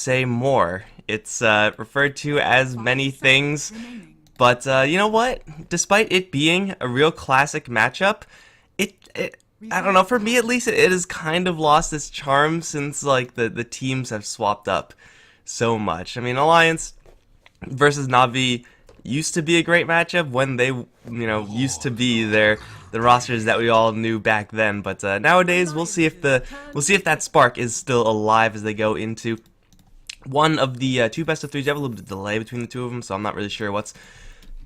say more. It's referred to as many things, but you know what? Despite it being a real classic matchup, it I don't know, for me at least, it has kind of lost its charm since like the teams have swapped up so much. I mean, Alliance versus Na'Vi used to be a great matchup when they, used to be the rosters that we all knew back then. But nowadays, we'll see if that spark is still alive as they go into one of the two best of threes. You have a little bit of delay between the two of them, so I'm not really sure what's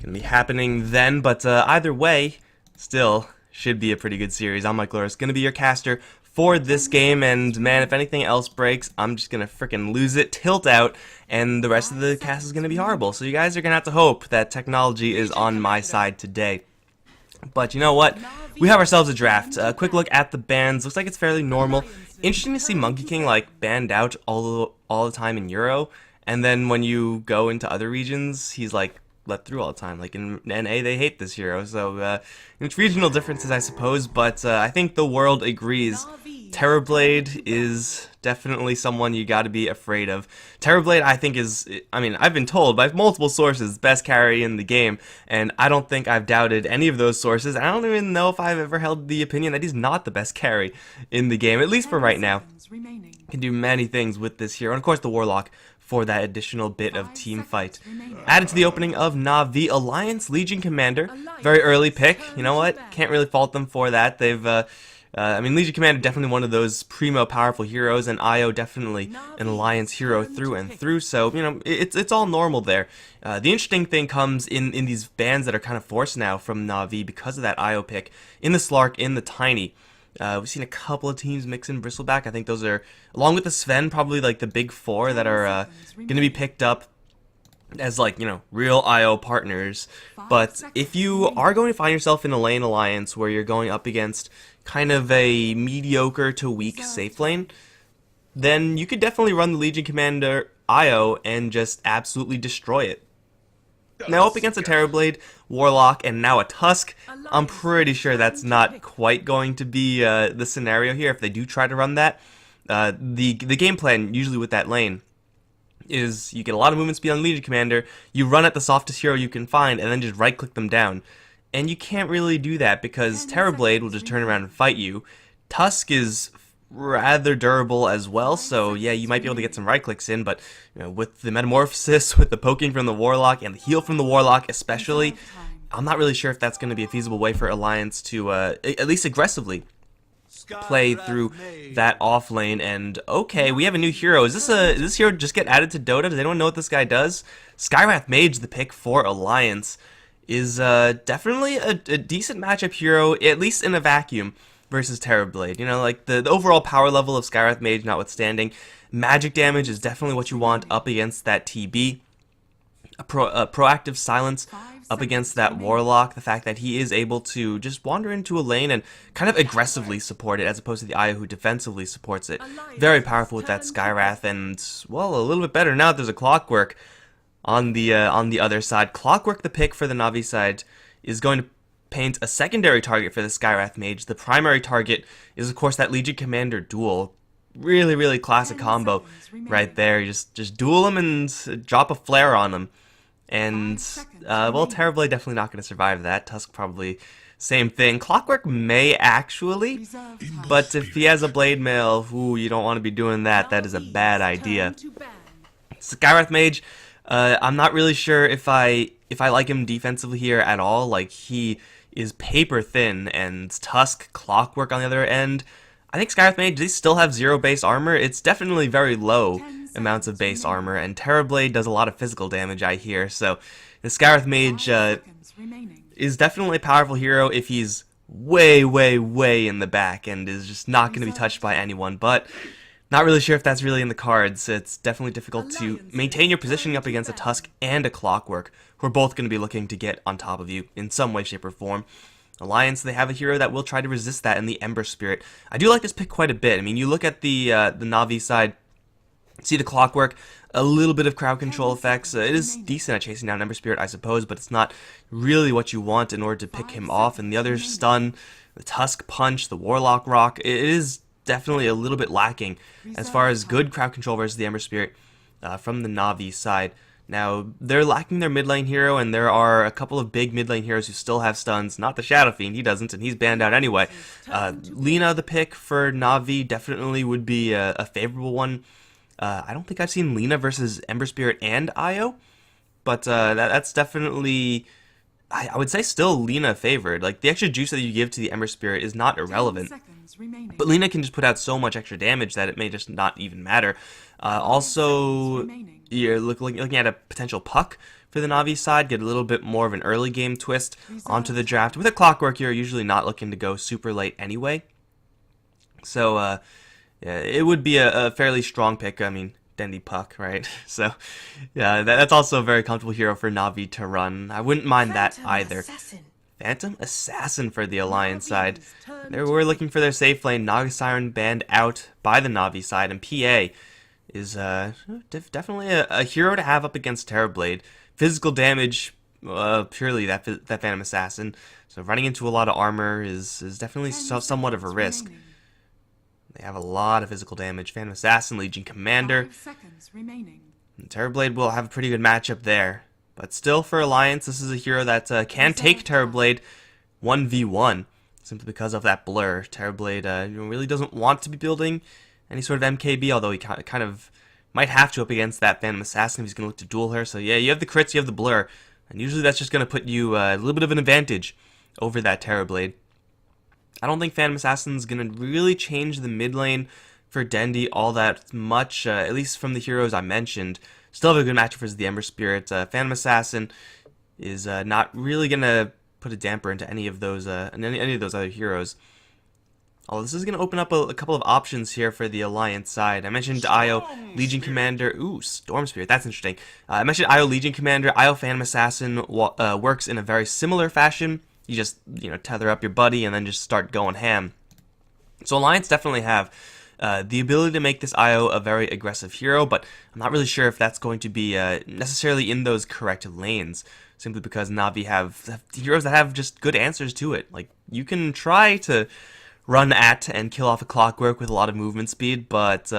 gonna be happening then. But either way, still should be a pretty good series. I'm Mike Loris, gonna be your caster for this game, and man, if anything else breaks, I'm just gonna frickin' lose it, tilt out, and the rest of the cast is gonna be horrible. So you guys are gonna have to hope that technology is on my side today. But you know what? We have ourselves a draft. A quick look at the bans. Looks like it's fairly normal. Interesting to see Monkey King like banned out all the time in Euro, and then when you go into other regions, he's like let through all the time. Like in NA, they hate this hero. So it's regional differences, I suppose. But I think the world agrees. Terrorblade is definitely someone you got to be afraid of. Terrorblade, I think, I've been told by multiple sources, best carry in the game, and I don't think I've doubted any of those sources. I don't even know if I've ever held the opinion that he's not the best carry in the game, at least for right now. Can do many things with this hero, and of course the Warlock for that additional bit of team fight. Added to the opening of Na'Vi, Alliance Legion Commander, very early pick. You know what? Can't really fault them for that. They've Legion Commander definitely one of those primo powerful heroes, and Io definitely an Alliance hero through and through, so, it's all normal there. The interesting thing comes in these bans that are kind of forced now from Na'Vi because of that Io pick. In the Slark, in the Tiny, we've seen a couple of teams mix in Bristleback. I think those are, along with the Sven, probably like the big four that are going to be picked up as like, real IO partners. But if you are going to find yourself in a lane alliance where you're going up against kind of a mediocre to weak safe lane, then you could definitely run the Legion Commander IO and just absolutely destroy it. Now up against a Terrorblade, Warlock, and now a Tusk, I'm pretty sure that's not quite going to be the scenario here if they do try to run that. The game plan usually with that lane is you get a lot of movement speed on Legion Commander, you run at the softest hero you can find, and then just right-click them down. And you can't really do that because Terrorblade will just turn around and fight you. Tusk is rather durable as well, so yeah, you might be able to get some right-clicks in, but with the Metamorphosis, with the poking from the Warlock, and the heal from the Warlock especially, I'm not really sure if that's going to be a feasible way for Alliance to, at least aggressively, play through that off lane. And okay, we have a new hero. Does this hero just get added to Dota? Does anyone know what this guy does? Skywrath Mage, the pick for Alliance, is definitely a decent matchup hero, at least in a vacuum, versus Terrorblade. Like the overall power level of Skywrath Mage notwithstanding, magic damage is definitely what you want up against that TB. A proactive silence up against that Warlock, the fact that he is able to just wander into a lane and kind of aggressively support it as opposed to the Io who defensively supports it. Very powerful with that Skywrath, and, well, a little bit better now that there's a Clockwork on the other side. Clockwork, the pick for the Na'Vi side, is going to paint a secondary target for the Skywrath Mage. The primary target is, of course, that Legion Commander duel. Really, really classic combo right there. You just duel him and drop a flare on him. And, well, Terrorblade definitely not going to survive that. Tusk probably same thing. Clockwork may actually, but if he has a Blade Mail, ooh, you don't want to be doing that. That is a bad idea. Skywrath Mage, I'm not really sure if I like him defensively here at all. Like, he is paper thin, and Tusk, Clockwork on the other end. I think Skywrath Mage, they still have 0 base armor. It's definitely very low amounts of base armor, and Terrorblade does a lot of physical damage, I hear. So the Skywrath Mage is definitely a powerful hero if he's way, way, way in the back and is just not going to be touched by anyone, but not really sure if that's really in the cards. It's definitely difficult to maintain your positioning up against a Tusk and a Clockwork, who are both going to be looking to get on top of you in some way, shape, or form. Alliance, they have a hero that will try to resist that in the Ember Spirit. I do like this pick quite a bit. I mean, you look at the Na'Vi side, see the Clockwork, a little bit of crowd control effects. It is decent at chasing down Ember Spirit, I suppose, but it's not really what you want in order to pick him off. And the other stun, the Tusk Punch, the Warlock Rock, it is definitely a little bit lacking as far as good crowd control versus the Ember Spirit. from the Na'Vi side. Now, they're lacking their mid lane hero, and there are a couple of big mid lane heroes who still have stuns. Not the Shadow Fiend, he doesn't, and he's banned out anyway. Lina, the pick for Na'Vi, definitely would be a favorable one. I don't think I've seen Lina versus Ember Spirit and Io, but that's definitely, I would say, still Lina favored. Like, the extra juice that you give to the Ember Spirit is not irrelevant, but Lina can just put out so much extra damage that it may just not even matter. Also, you're looking at a potential puck for the Na'Vi side, get a little bit more of an early game twist onto the draft. With a Clockwork, you're usually not looking to go super late anyway. So, yeah, it would be a fairly strong pick. I mean, Dendy Puck, right? So, yeah, that's also a very comfortable hero for Na'Vi to run. I wouldn't mind that either. Phantom Assassin for the Alliance side. They were looking for their safe lane. Naga Siren banned out by the Na'Vi side, and PA is definitely a hero to have up against Terrorblade. Physical damage, purely that Phantom Assassin. So running into a lot of armor is definitely somewhat of a risk. They have a lot of physical damage. Phantom Assassin, Legion Commander. And Terrorblade will have a pretty good matchup there. But still, for Alliance, this is a hero that can take Terrorblade 1v1. Simply because of that blur. Terrorblade really doesn't want to be building any sort of MKB, although he kind of might have to up against that Phantom Assassin if he's going to look to duel her. So yeah, you have the crits, you have the blur, and usually that's just going to put you a little bit of an advantage over that Terrorblade. I don't think Phantom Assassin's going to really change the mid lane for Dendy all that much, at least from the heroes I mentioned. Still have a good matchup versus the Ember Spirit. Phantom Assassin is not really going to put a damper into any of those other heroes. Oh, this is going to open up a couple of options here for the Alliance side. I mentioned Io, Legion Commander. Ooh, Storm Spirit. That's interesting. I mentioned Io, Legion Commander. Io, Phantom Assassin works in a very similar fashion. You just, tether up your buddy and then just start going ham. So Alliance definitely have the ability to make this Io a very aggressive hero, but I'm not really sure if that's going to be necessarily in those correct lanes, simply because Na'Vi have heroes that have just good answers to it. Like, you can try to run at and kill off a Clockwork with a lot of movement speed, but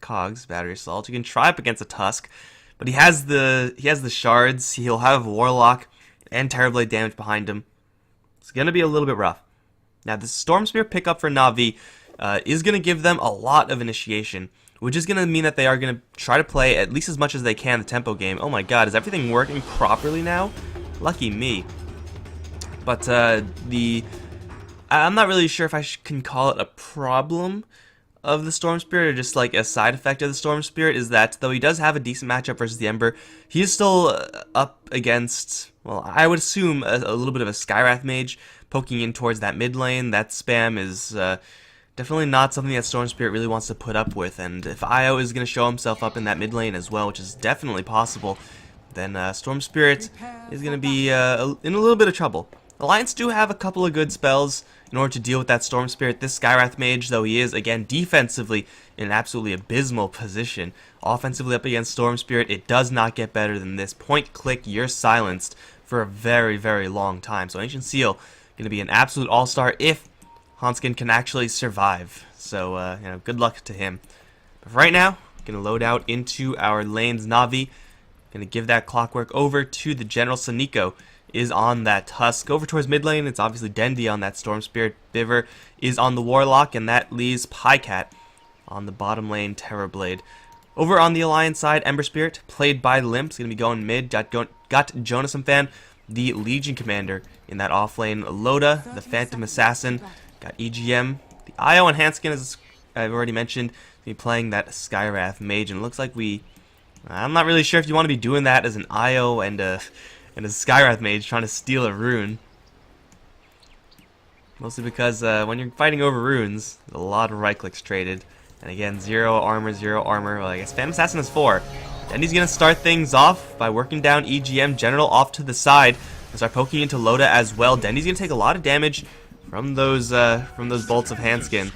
Cogs, Battery Assault. You can try up against a Tusk, but he has the shards. He'll have Warlock and Terrorblade damage behind him. It's gonna be a little bit rough. Now, the Storm Spear pickup for Na'Vi is gonna give them a lot of initiation, which is gonna mean that they are gonna try to play at least as much as they can the tempo game. Oh my God, is everything working properly now? Lucky me. But I'm not really sure if I can call it a problem of the Storm Spirit or just like a side effect of the Storm Spirit, is that though he does have a decent matchup versus the Ember, he is still up against, well, I would assume a little bit of a Skywrath Mage poking in towards that mid lane. That spam is definitely not something that Storm Spirit really wants to put up with, and if Io is going to show himself up in that mid lane as well, which is definitely possible, then Storm Spirit is going to be in a little bit of trouble. Alliance do have a couple of good spells in order to deal with that Storm Spirit. This Skywrath Mage, though he is, again, defensively in an absolutely abysmal position. Offensively up against Storm Spirit, it does not get better than this. Point click, you're silenced for a very, very long time. So Ancient Seal going to be an absolute all-star if Hanskin can actually survive. So, good luck to him. But for right now, going to load out into our lanes. Na'Vi going to give that Clockwork over to the General. Saniko is on that Tusk. Over towards mid lane, it's obviously Dendy on that Storm Spirit. Biver is on the Warlock, and that leaves Pycat on the bottom lane, Terrorblade. Over on the Alliance side, Ember Spirit, played by Limp, is going to be going mid. Got Jonas Fan, the Legion Commander, in that off lane. Loda, the Phantom Assassin, got EGM. The Io and Hanskin, as I've already mentioned, be playing that Skywrath Mage, and it looks like I'm not really sure if you want to be doing that as an Io and a Skywrath Mage trying to steal a rune. Mostly because when you're fighting over runes, there's a lot of right clicks traded. And again, 0 armor, 0 armor. Well, I guess Phantom Assassin is 4. And he's going to start things off by working down EGM General off to the side. And start poking into Loda as well. Dendy's going to take a lot of damage from those bolts of Hanskin.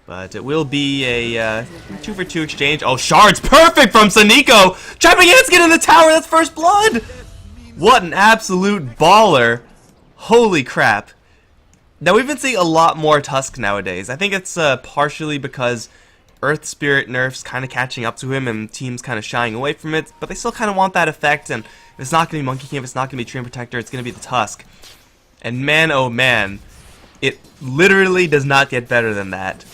But it will be a 2-for-2 exchange. Oh, shards! Perfect from Saniko! Trapping Hanskin in the tower! That's first blood! What an absolute baller. Holy crap. Now, we've been seeing a lot more Tusk nowadays. I think it's partially because Earth Spirit nerfs kind of catching up to him, and teams kind of shying away from it, but they still kind of want that effect, and if it's not going to be Monkey King, if it's not going to be Treant Protector, it's going to be the Tusk. And man, oh man, it literally does not get better than that.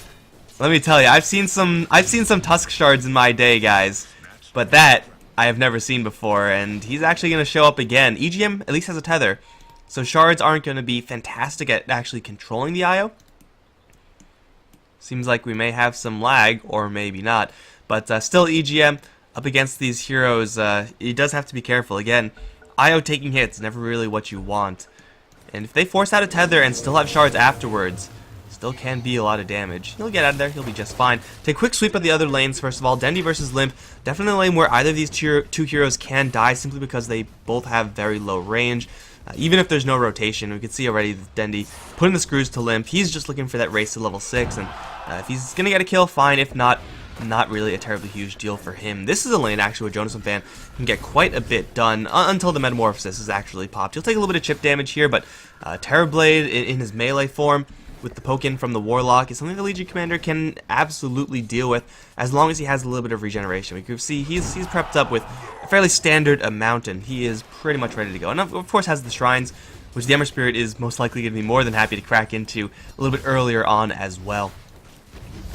Let me tell you, I've seen some Tusk shards in my day, guys, but that I have never seen before, and he's actually going to show up again. EGM at least has a tether, so shards aren't going to be fantastic at actually controlling the IO. Seems like we may have some lag, or maybe not, but still EGM up against these heroes, he does have to be careful. Again, IO taking hits, never really what you want. And if they force out a tether and still have shards afterwards, still can be a lot of damage. He'll get out of there, he'll be just fine. Take a quick sweep of the other lanes first of all. Dendy versus Limp, definitely a lane where either of these two heroes can die simply because they both have very low range. Even if there's no rotation, we can see already Dendy putting the screws to Limp. He's just looking for that race to level 6, and if he's going to get a kill, fine. If not, not really a terribly huge deal for him. This is a lane actually where Jonas Fan can get quite a bit done until the Metamorphosis is actually popped. He'll take a little bit of chip damage here, but Terrorblade in his melee form with the poke-in from the Warlock is something the Legion Commander can absolutely deal with as long as he has a little bit of regeneration. We can see he's prepped up with a fairly standard amount, and he is pretty much ready to go. And of course has the Shrines, which the Ember Spirit is most likely going to be more than happy to crack into a little bit earlier on as well.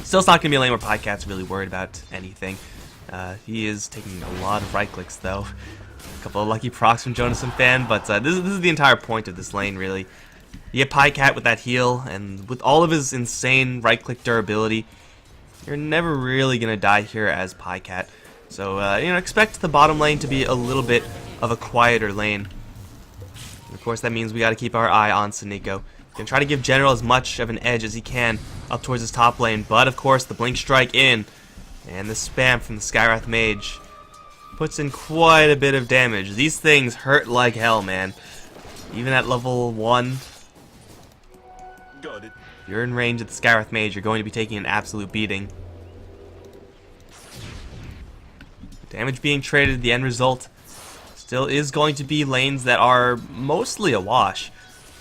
Still, it's not going to be a lane where Podcat's really worried about anything. He is taking a lot of right clicks though. A couple of lucky procs from Jonas Fan, but this is the entire point of this lane, really. You get Podcat with that heal, and with all of his insane right-click durability, you're never really going to die here as Podcat. So, expect the bottom lane to be a little bit of a quieter lane. And of course, that means we got to keep our eye on Siniko. Can try to give General as much of an edge as he can up towards his top lane, but of course, the Blink Strike in, and the spam from the Skywrath Mage puts in quite a bit of damage. These things hurt like hell, man. Even at level 1, if you're in range of the Skywrath Mage, you're going to be taking an absolute beating. Damage being traded, the end result still is going to be lanes that are mostly a wash.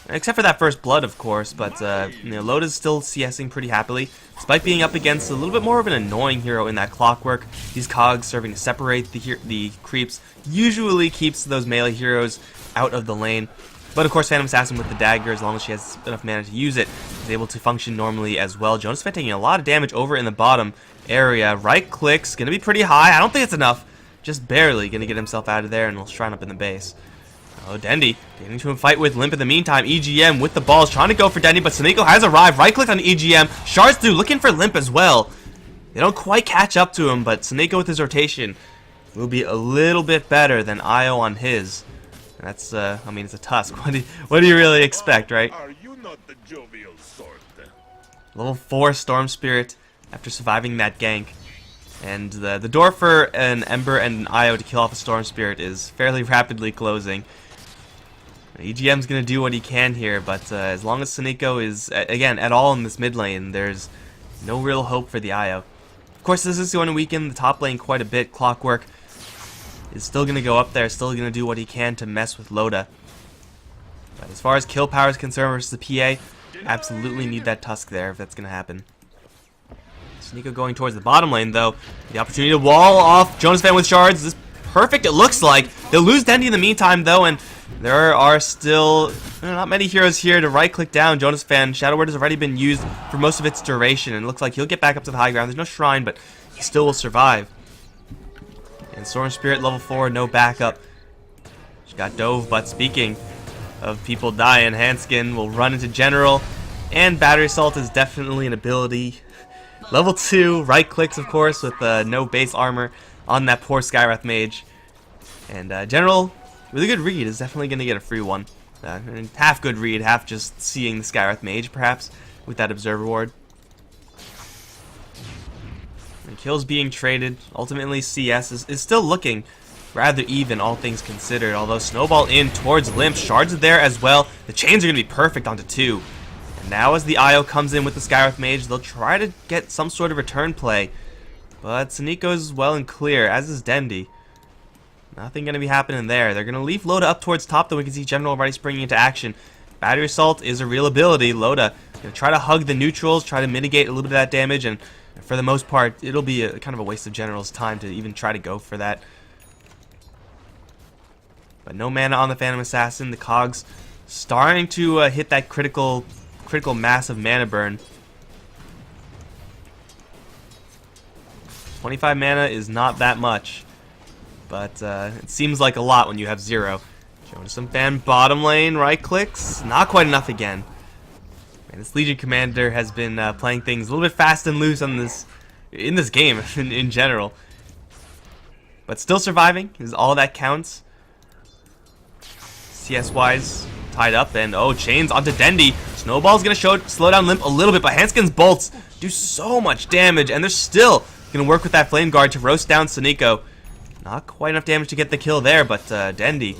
Except for that first blood, of course, but Loda's still CSing pretty happily, despite being up against a little bit more of an annoying hero in that Clockwork. These cogs serving to separate the creeps usually keeps those melee heroes out of the lane. But of course, Phantom Assassin with the dagger, as long as she has enough mana to use it, is able to function normally as well. Jonas Fan taking a lot of damage over in the bottom area. Right click's going to be pretty high. I don't think it's enough. Just barely going to get himself out of there, and he'll shrine up in the base. Oh, Dendy getting into a fight with Limp in the meantime. EGM with the balls, trying to go for Dendy, but Siniko has arrived. Right-clicked on EGM. Shards through, looking for Limp as well. They don't quite catch up to him, but Siniko with his rotation will be a little bit better than Io on his. That's, I mean, it's a Tusk. What do you really expect, right? Are you not the jovial sort? Level 4 Storm Spirit after surviving that gank. And the door for an Ember and an Io to kill off a Storm Spirit is fairly rapidly closing. EGM's going to do what he can here, but as long as Siniko is, again, at all in this mid lane, there's no real hope for the Io. Of course, this is going to weaken the top lane quite a bit. Clockwork is still going to go up there, still going to do what he can to mess with Loda. But as far as kill power is concerned versus the PA, absolutely need that Tusk there if that's going to happen. Siniko going towards the bottom lane, though. The opportunity to wall off Jonas Fan with shards is perfect, it looks like. They'll lose Dendy in the meantime, though, and there are still not many heroes here to right-click down Jonas Fan. Shadow Word has already been used for most of its duration, and it looks like he'll get back up to the high ground. There's no shrine, but he still will survive. And Storm Spirit level 4, no backup. She got dove, but speaking of people dying, Handskin will run into General, and Battery Assault is definitely an ability. Level 2, right clicks, of course, with no base armor on that poor Skywrath Mage. And General, really good read, is definitely going to get a free one. Half good read, half just seeing the Skywrath Mage, perhaps, with that Observer Ward. And kills being traded. Ultimately, CS is still looking rather even, all things considered. Although Snowball in towards Limp. Shards are there as well. The chains are going to be perfect onto 2. And now as the IO comes in with the Skywrath Mage, they'll try to get some sort of return play. But Siniko's well and clear, as is Dendy. Nothing going to be happening there. They're going to leave Loda up towards top, though we can see General already springing into action. Battery Assault is a real ability. Loda going to try to hug the neutrals, try to mitigate a little bit of that damage, and For the most part, it'll be a kind of a waste of General's time to even try to go for that. But no mana on the Phantom Assassin. The cogs starting to hit that critical mass of mana burn. 25 mana is not that much, but it seems like a lot when you have 0. Showing some fan bottom lane, right clicks, not quite enough again. Man, this Legion Commander has been playing things a little bit fast and loose on in this game in general. But still surviving is all that counts. CS-wise, tied up, and oh, chains onto Dendi. Snowball's gonna slow down Limp a little bit, but Hanskin's bolts do so much damage, and they're still gonna work with that Flame Guard to roast down Suniko. Not quite enough damage to get the kill there, but Dendi,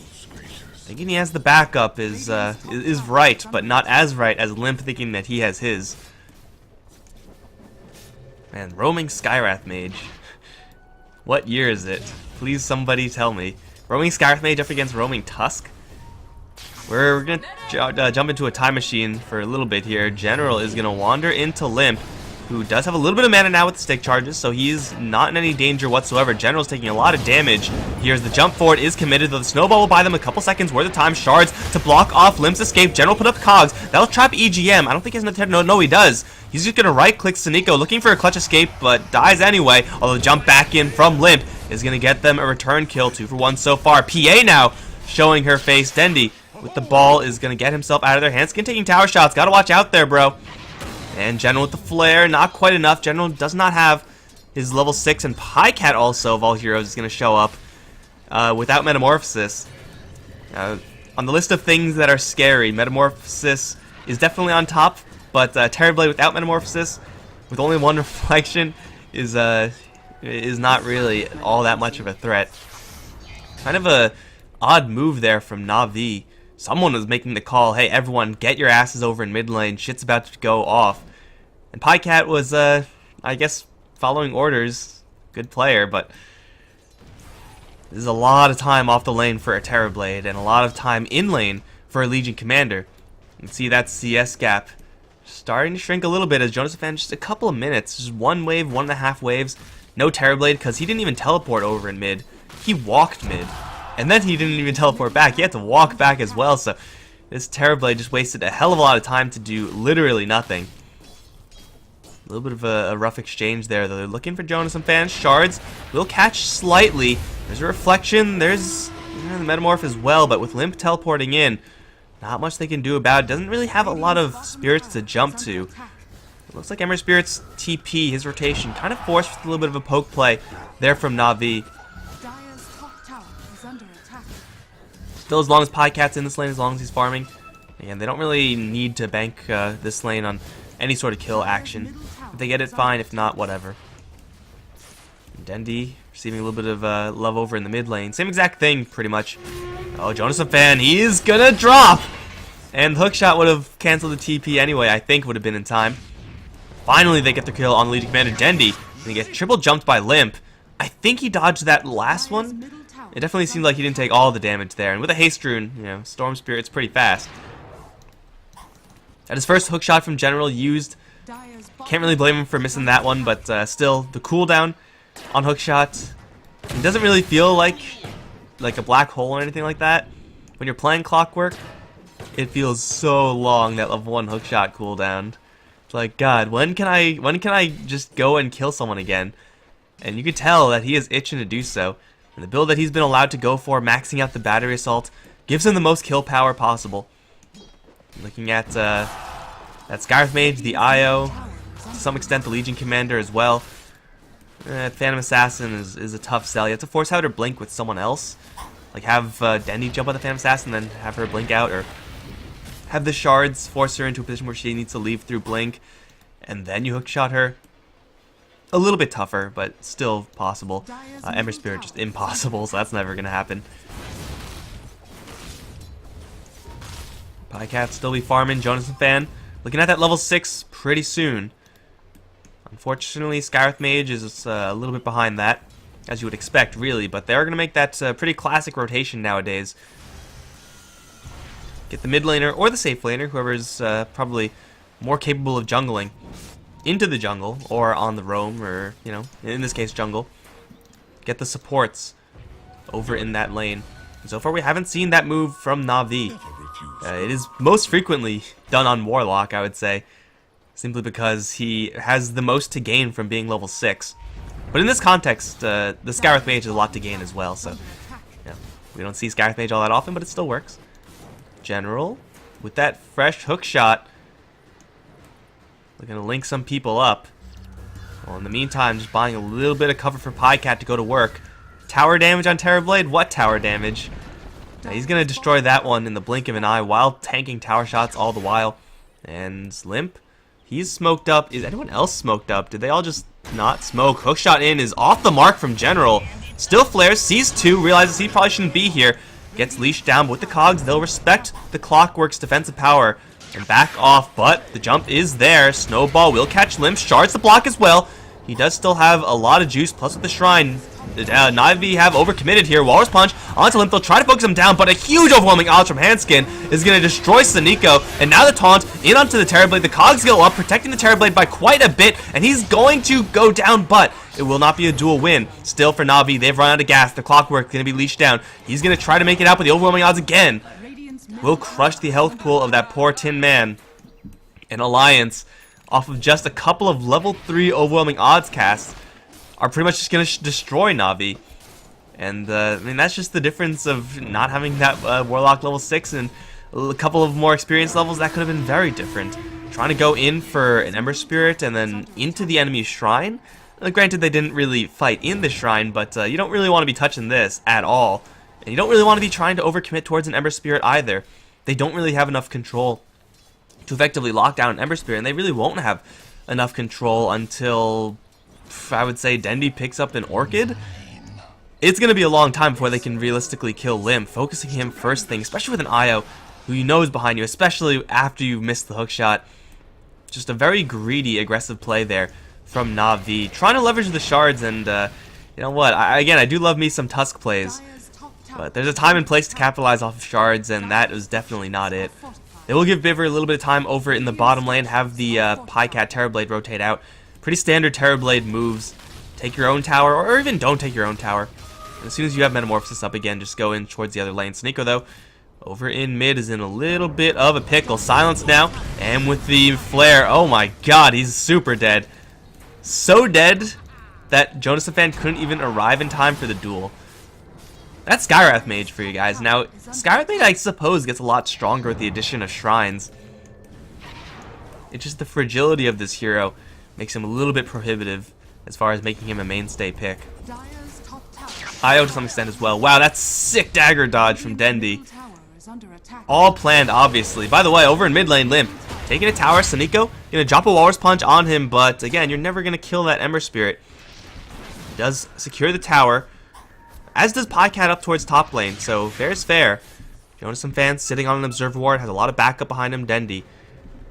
thinking he has the backup is right, but not as right as Limp thinking that he has his. Man, roaming Skywrath Mage. What year is it? Please somebody tell me. Roaming Skywrath Mage up against roaming Tusk? We're going to jump into a time machine for a little bit here. General is going to wander into Limp, who does have a little bit of mana now with the stick charges, so he's not in any danger whatsoever. General's taking a lot of damage. Here's the jump forward is committed, though the snowball will buy them a couple seconds worth of time. Shards to block off Limp's escape. General put up cogs. That'll trap EGM. I don't think he has no, he does. He's just going to right-click Suniko, looking for a clutch escape, but dies anyway. Although the jump back in from Limp is going to get them a return kill. 2 for 1 so far. PA now showing her face. Dendi with the ball is going to get himself out of their hands. Hanskin taking tower shots. Got to watch out there, bro. And General with the flare, not quite enough. General does not have his level 6, and Pycat also, of all heroes, is going to show up without Metamorphosis. On the list of things that are scary, Metamorphosis is definitely on top, but Terrorblade without Metamorphosis, with only 1 reflection, is not really all that much of a threat. Kind of a odd move there from Na'Vi. Someone was making the call, hey everyone, get your asses over in mid lane, shit's about to go off. And Pycat was, I guess, following orders. Good player, but this is a lot of time off the lane for a Terrorblade, and a lot of time in lane for a Legion Commander. You can see that CS gap starting to shrink a little bit as Jonas defends just a couple of minutes. Just 1 wave, 1.5 waves. No Terrorblade, because he didn't even teleport over in mid. He walked mid. And then he didn't even teleport back. He had to walk back as well, so this Terrorblade just wasted a hell of a lot of time to do literally nothing. A little bit of a rough exchange there, though. They're looking for Jonas and fans. Shards will catch slightly. There's a reflection. There's the Metamorph as well, but with Limp teleporting in, not much they can do about it. Doesn't really have a lot of spirits to jump to. It looks like Ember Spirit's TP, his rotation, kind of forced with a little bit of a poke play there from Na'Vi. Still, as long as Pycat's in this lane, as long as he's farming, and they don't really need to bank this lane on any sort of kill action. If they get it, fine. If not, whatever. Dendi receiving a little bit of love over in the mid lane. Same exact thing, pretty much. Oh, Jonas fan, he's gonna drop! And the hookshot would have canceled the TP anyway, I think would have been in time. Finally, they get the kill on Legion Commander Dendi. And he gets triple jumped by Limp. I think he dodged that last one. It definitely seemed like he didn't take all the damage there. And with a haste rune, you know, Storm Spirit's pretty fast. At his first hookshot from General used, can't really blame him for missing that one, but still, the cooldown on hookshot, it doesn't really feel like a black hole or anything like that. When you're playing Clockwork, it feels so long, that level 1 hookshot cooldown. It's like, God, when can I just go and kill someone again? And you can tell that he is itching to do so. And the build that he's been allowed to go for, maxing out the battery assault, gives him the most kill power possible. Looking at that Skywrath Mage, the IO, to some extent the Legion Commander as well. Phantom Assassin is a tough sell. You have to force out her blink with someone else. Like have Dendi jump on the Phantom Assassin, then have her blink out, or have the shards force her into a position where she needs to leave through blink, and then you hookshot her. A little bit tougher, but still possible. Ember Spirit just impossible, so that's never gonna happen. Pycat still be farming. Jonas fan looking at that level 6 pretty soon. Unfortunately, Skywrath Mage is a little bit behind that, as you would expect, really. But they are gonna make that pretty classic rotation nowadays. Get the mid laner or the safe laner, whoever's probably more capable of jungling, into the jungle, or on the roam, or, you know, in this case, jungle. Get the supports over in that lane. And so far, we haven't seen that move from Na'Vi. It is most frequently done on Warlock, I would say, simply because he has the most to gain from being level 6. But in this context, the Skywrath Mage has a lot to gain as well, so yeah, we don't see Skywrath Mage all that often, but it still works. General, with that fresh hook shot, we're going to link some people up. Well, in the meantime, just buying a little bit of cover for Pycat to go to work. Tower damage on Terrorblade? What tower damage? Now, he's going to destroy that one in the blink of an eye while tanking tower shots all the while. And Limp, he's smoked up. Is anyone else smoked up? Did they all just not smoke? Hookshot in is off the mark from General. Still flares, sees 2, realizes he probably shouldn't be here. Gets leashed down, but with the cogs, they'll respect the Clockwork's defensive power and back off, but the jump is there. Snowball will catch Limp, shards the block as well. He does still have a lot of juice, plus with the Shrine. Na'Vi have overcommitted here. Walrus Punch onto Limp. They'll try to focus him down, but a huge overwhelming odds from Handskin is going to destroy Saniko. And now the taunt in onto the Terrorblade. The cogs go up, protecting the Terrorblade by quite a bit, and he's going to go down, but it will not be a dual win. Still for Na'Vi, they've run out of gas. The Clockwork going to be leashed down. He's going to try to make it out with the overwhelming odds again. Will crush the health pool of that poor Tin Man. And Alliance, off of just a couple of level 3 overwhelming odds casts, are pretty much just going to destroy Na'Vi. And, I mean, that's just the difference of not having that Warlock level 6 and a couple of more experience levels. That could have been very different. Trying to go in for an Ember Spirit and then into the enemy Shrine. Granted, they didn't really fight in the Shrine, but you don't really want to be touching this at all. And you don't really want to be trying to overcommit towards an Ember Spirit either. They don't really have enough control to effectively lock down an Ember Spirit, and they really won't have enough control until, I would say, Dendi picks up an Orchid. It's going to be a long time before they can realistically kill Limp, focusing him first thing, especially with an Io who you know is behind you, especially after you've missed the hook shot. Just a very greedy, aggressive play there from Na'Vi, trying to leverage the shards, and you know what, again, I do love me some Tusk plays, but there's a time and place to capitalize off of shards, and that is definitely not it. They will give Biver a little bit of time over in the bottom lane, have the Pycat Terrorblade rotate out. Pretty standard Terrorblade moves. Take your own tower, or even don't take your own tower. And as soon as you have Metamorphosis up again, just go in towards the other lane. Saniko, though, over in mid is in a little bit of a pickle. Silence now, and with the flare, oh my god, he's super dead. So dead that Jonathan couldn't even arrive in time for the duel. That's Skywrath Mage for you guys. Now, Skywrath Mage, I suppose, gets a lot stronger with the addition of Shrines. It's just the fragility of this hero makes him a little bit prohibitive as far as making him a mainstay pick. Io to some extent as well. Wow, that's sick dagger dodge from Dendi. All planned, obviously. By the way, over in mid lane, Limp taking a tower. Saniko gonna drop a Walrus Punch on him, but again, you're never gonna kill that Ember Spirit. Does secure the tower, as does Pycat up towards top lane, so fair is fair. Jonas and fans sitting on an observer ward, has a lot of backup behind him. Dendi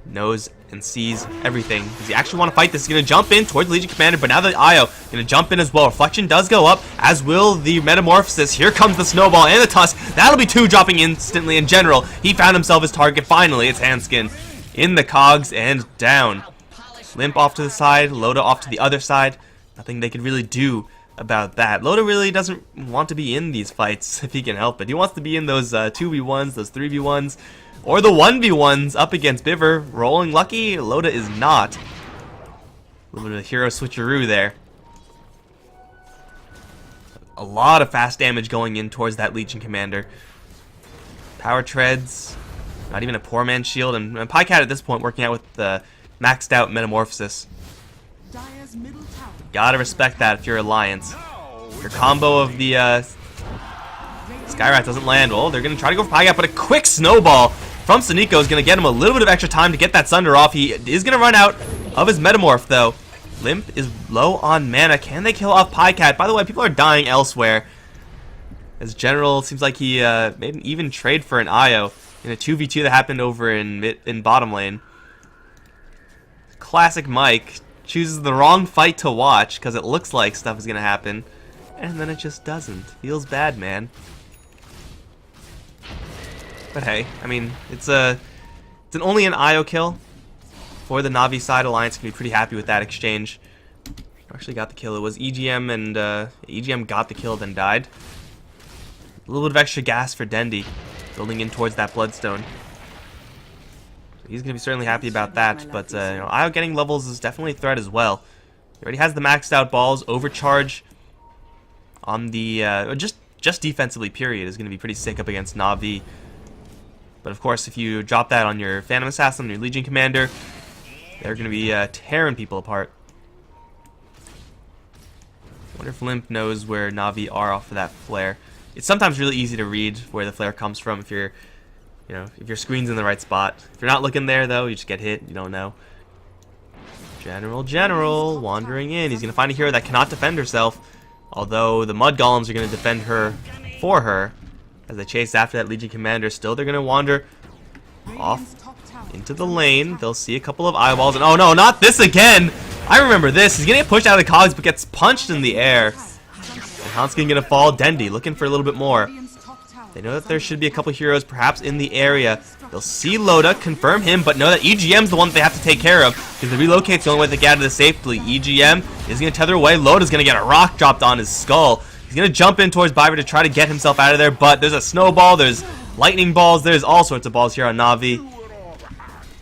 knows and sees everything. Does he actually want to fight this? He's going to jump in towards Legion Commander, but now the Io going to jump in as well. Reflection does go up, as will the Metamorphosis. Here comes the Snowball and the Tusk. That'll be 2 dropping instantly in general. He found himself his target. Finally, it's Handskin in the cogs and down. Limp off to the side, Loda off to the other side. Nothing they could really do about that. Loda really doesn't want to be in these fights if he can help it. He wants to be in those 2v1s, those 3v1s, or the 1v1s up against Biver. Rolling lucky, Loda is not. A little bit of hero switcheroo there. A lot of fast damage going in towards that Legion Commander. Power treads, not even a poor man's shield, and Pycat at this point working out with the maxed out Metamorphosis. Gotta respect that if you're Alliance. Your combo of the Skywrath doesn't land. Well, they're gonna try to go for Pycat, but a quick snowball from Saniko is gonna get him a little bit of extra time to get that Sunder off. He is gonna run out of his Metamorph though. Limp is low on mana. Can they kill off Pycat? By the way, people are dying elsewhere. As General seems like he made an even trade for an Io in a 2v2 that happened over in bottom lane. Classic Mike chooses the wrong fight to watch because it looks like stuff is gonna happen, and then it just doesn't. Feels bad, man. But hey, I mean, it's only an IO kill. for the Na'Vi side. Alliance can be pretty happy with that exchange. Actually got the kill. It was EGM, and EGM got the kill, then died. A little bit of extra gas for Dendi, building in towards that Bloodstone. So he's going to be certainly happy about that, but you know, IO getting levels is definitely a threat as well. He already has the maxed out balls. Overcharge on the, just defensively, period, is going to be pretty sick up against Na'Vi. But of course, if you drop that on your Phantom Assassin, your Legion Commander, they're going to be tearing people apart. I wonder if Limp knows where Na'Vi are off of that flare. It's sometimes really easy to read where the flare comes from if you're, you know, if your screen's in the right spot. If you're not looking there, though, you just get hit. You don't know. General, wandering in. He's going to find a hero that cannot defend herself. Although the Mud Golems are going to defend her for her. As they chase after that Legion Commander, still they're going to wander off into the lane. They'll see a couple of eyeballs. And oh no, not this again! I remember this. He's going to get pushed out of the cogs, but gets punched in the air. And Hanskin going to fall. Dendi looking for a little bit more. They know that there should be a couple heroes perhaps in the area. They'll see Loda, confirm him, but know that EGM's the one that they have to take care of, because the relocate's the only way they get out of this safely. EGM is going to tether away. Loda's going to get a rock dropped on his skull. He's going to jump in towards Biver to try to get himself out of there, but there's a snowball, there's lightning balls, there's all sorts of balls here on Na'Vi.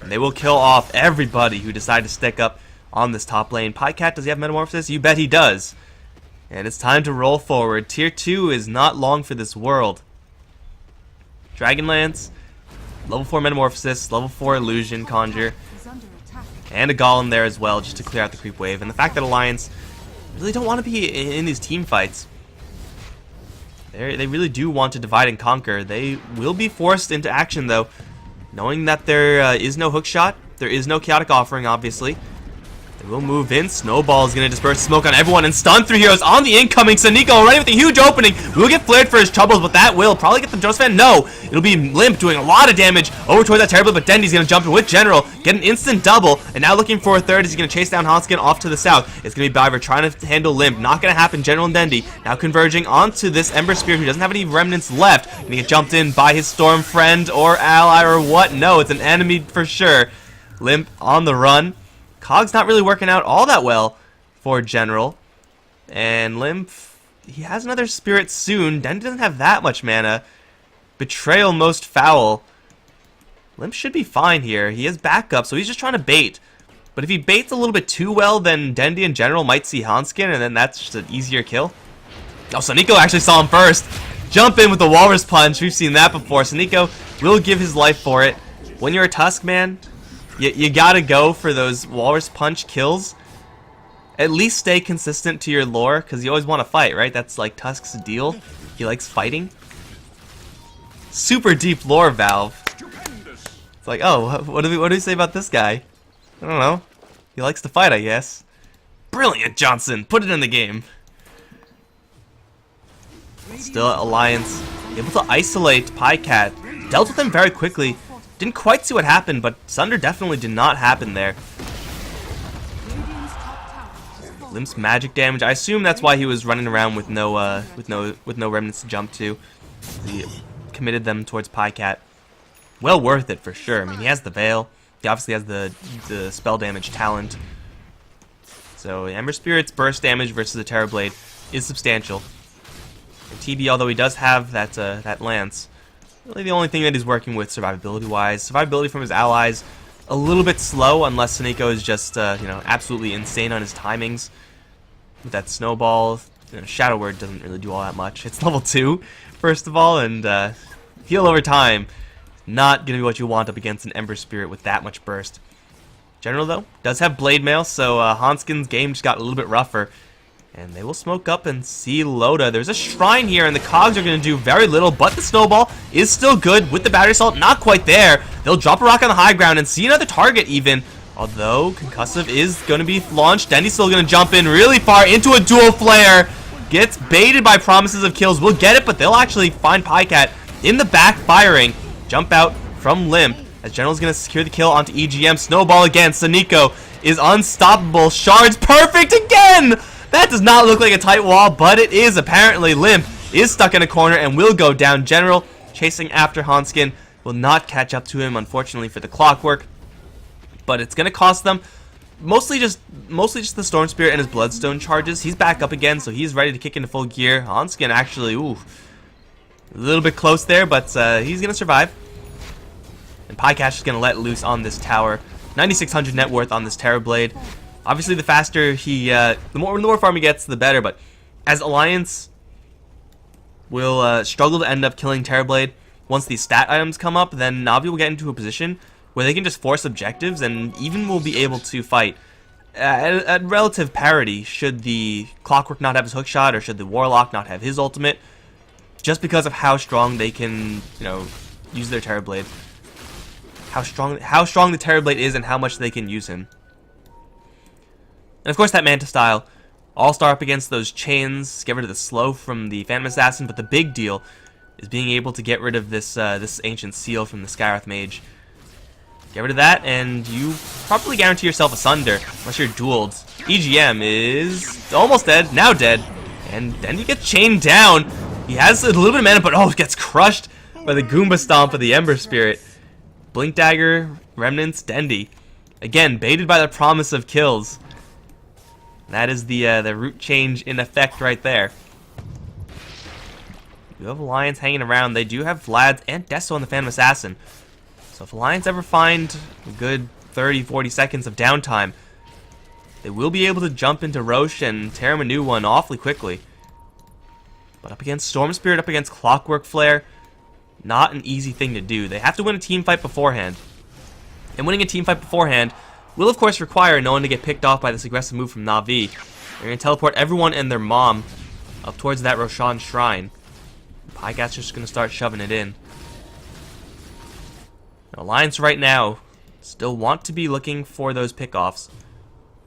And they will kill off everybody who decide to stick up on this top lane. Pycat, does he have Metamorphosis? You bet he does. And it's time to roll forward. Tier 2 is not long for this world. Dragonlance, level 4 Metamorphosis, level 4 Illusion Conjure, and a Golem there as well, just to clear out the creep wave. And the fact that Alliance really don't want to be in these team fights. They really do want to divide and conquer. They will be forced into action, though, knowing that there is no hookshot, there is no chaotic offering, obviously. They will move in. Snowball is going to disperse smoke on everyone and stun 3 heroes on the incoming. Saniko already with a huge opening. Will get flared for his troubles, but that will probably get the Joseph fan. No, it'll be Limp doing a lot of damage over towards that terrible, but Dendi's going to jump in with General, get an instant double, and now looking for a third. He's going to chase down Hanskin off to the south. It's going to be Biver trying to handle Limp. Not going to happen. General and Dendi now converging onto this Ember Spear, who doesn't have any remnants left. Going to get jumped in by his Storm friend or ally or what? No, it's an enemy for sure. Limp on the run. Cog's not really working out all that well for General. And Limp, he has another Spirit soon. Dendi doesn't have that much mana. Betrayal most foul. Limp should be fine here. He has backup, so he's just trying to bait. But if he baits a little bit too well, then Dendi and General might see Hanskin, and then that's just an easier kill. Oh, Saniko actually saw him first. Jump in with the Walrus Punch. We've seen that before. Saniko will give his life for it. When you're a Tusk, man, you gotta go for those Walrus Punch kills. At least stay consistent to your lore, because you always want to fight, right? That's like Tusk's deal. He likes fighting. Super deep lore, Valve. It's like, oh, what do we say about this guy? I don't know. He likes to fight, I guess. Brilliant, Johnson! Put it in the game. Still, Alliance able to isolate Pycat. Dealt with him very quickly. Didn't quite see what happened, but Sunder definitely did not happen there. Limp's magic damage. I assume that's why he was running around with no remnants to jump to. He committed them towards Pycat. Well worth it for sure. I mean, he has the Veil. He obviously has the spell damage talent. So Ember Spirit's burst damage versus the Terrorblade is substantial. And TB, although he does have that lance, really the only thing that he's working with survivability-wise. Survivability from his allies, a little bit slow unless Saniko is just, you know, absolutely insane on his timings. With that snowball, you know, Shadow Word doesn't really do all that much. It's level 2, first of all, and heal over time. Not going to be what you want up against an Ember Spirit with that much burst. General, though, does have Blade Mail, so Hanskin's game just got a little bit rougher. And they will smoke up and see Loda. There's a shrine here, and the cogs are going to do very little, but the snowball is still good with the battery assault. Not quite there. They'll drop a rock on the high ground and see another target even. Although concussive is going to be launched. Dendi's still going to jump in really far into a dual flare. Gets baited by promises of kills. Will get it, but they'll actually find Pycat in the back firing. Jump out from Limp as General's going to secure the kill onto EGM. Snowball again. Saniko is unstoppable. Shards perfect again. That does not look like a tight wall, but it is apparently. Limp is stuck in a corner and will go down. General chasing after Hanskin will not catch up to him, unfortunately, for the clockwork. but it's gonna cost them mostly just the Storm Spirit and his Bloodstone charges. He's back up again, so he's ready to kick into full gear. Hanskin actually, ooh, a little bit close there, but he's gonna survive. And Pycash is gonna let loose on this tower. 9,600 net worth on this Terrorblade. Obviously, the faster he, the more farm he gets, the better. But as Alliance will struggle to end up killing Terrorblade once these stat items come up, then Na'Vi will get into a position where they can just force objectives and even will be able to fight at relative parity should the Clockwork not have his hookshot or should the Warlock not have his ultimate, just because of how strong they can, you know, use their Terrorblade. How strong the Terrorblade is and how much they can use him. And of course that Manta style, all-star up against those chains, get rid of the slow from the Phantom Assassin, but the big deal is being able to get rid of this this Ancient Seal from the Skywrath Mage. Get rid of that, and you probably guarantee yourself a Sunder, unless you're dueled. EGM is almost dead, now dead, and then you get chained down. He has a little bit of mana, but oh, gets crushed by the Goomba Stomp of the Ember Spirit. Blink Dagger, Remnants, Dendy. Again, baited by the promise of kills. That is the route change in effect right there. You have Alliance hanging around. They do have Vlad and Deso on the Phantom Assassin. So if Alliance ever find a good 30-40 seconds of downtime, they will be able to jump into Roche and tear him a new one awfully quickly. But up against Storm Spirit, up against Clockwork Flare, not an easy thing to do. They have to win a team fight beforehand. And winning a team fight beforehand will of course require no one to get picked off by this aggressive move from Na'Vi. They're going to teleport everyone and their mom up towards that Roshan Shrine. Pycat's just going to start shoving it in. Alliance right now still want to be looking for those pickoffs.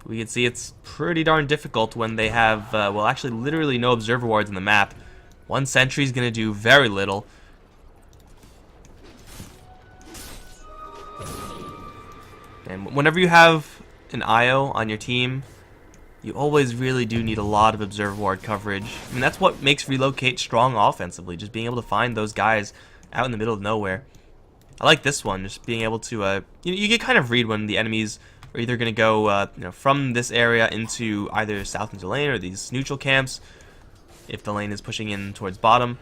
We can see it's pretty darn difficult when they have, well, actually literally no observer wards in the map. One sentry is going to do very little. And whenever you have an IO on your team, you always really do need a lot of observer ward coverage. I mean, that's what makes Relocate strong offensively, just being able to find those guys out in the middle of nowhere. I like this one, just being able to, you get kind of read when the enemies are either going to go, you know, from this area into either south into lane or these neutral camps, if the lane is pushing in towards bottom.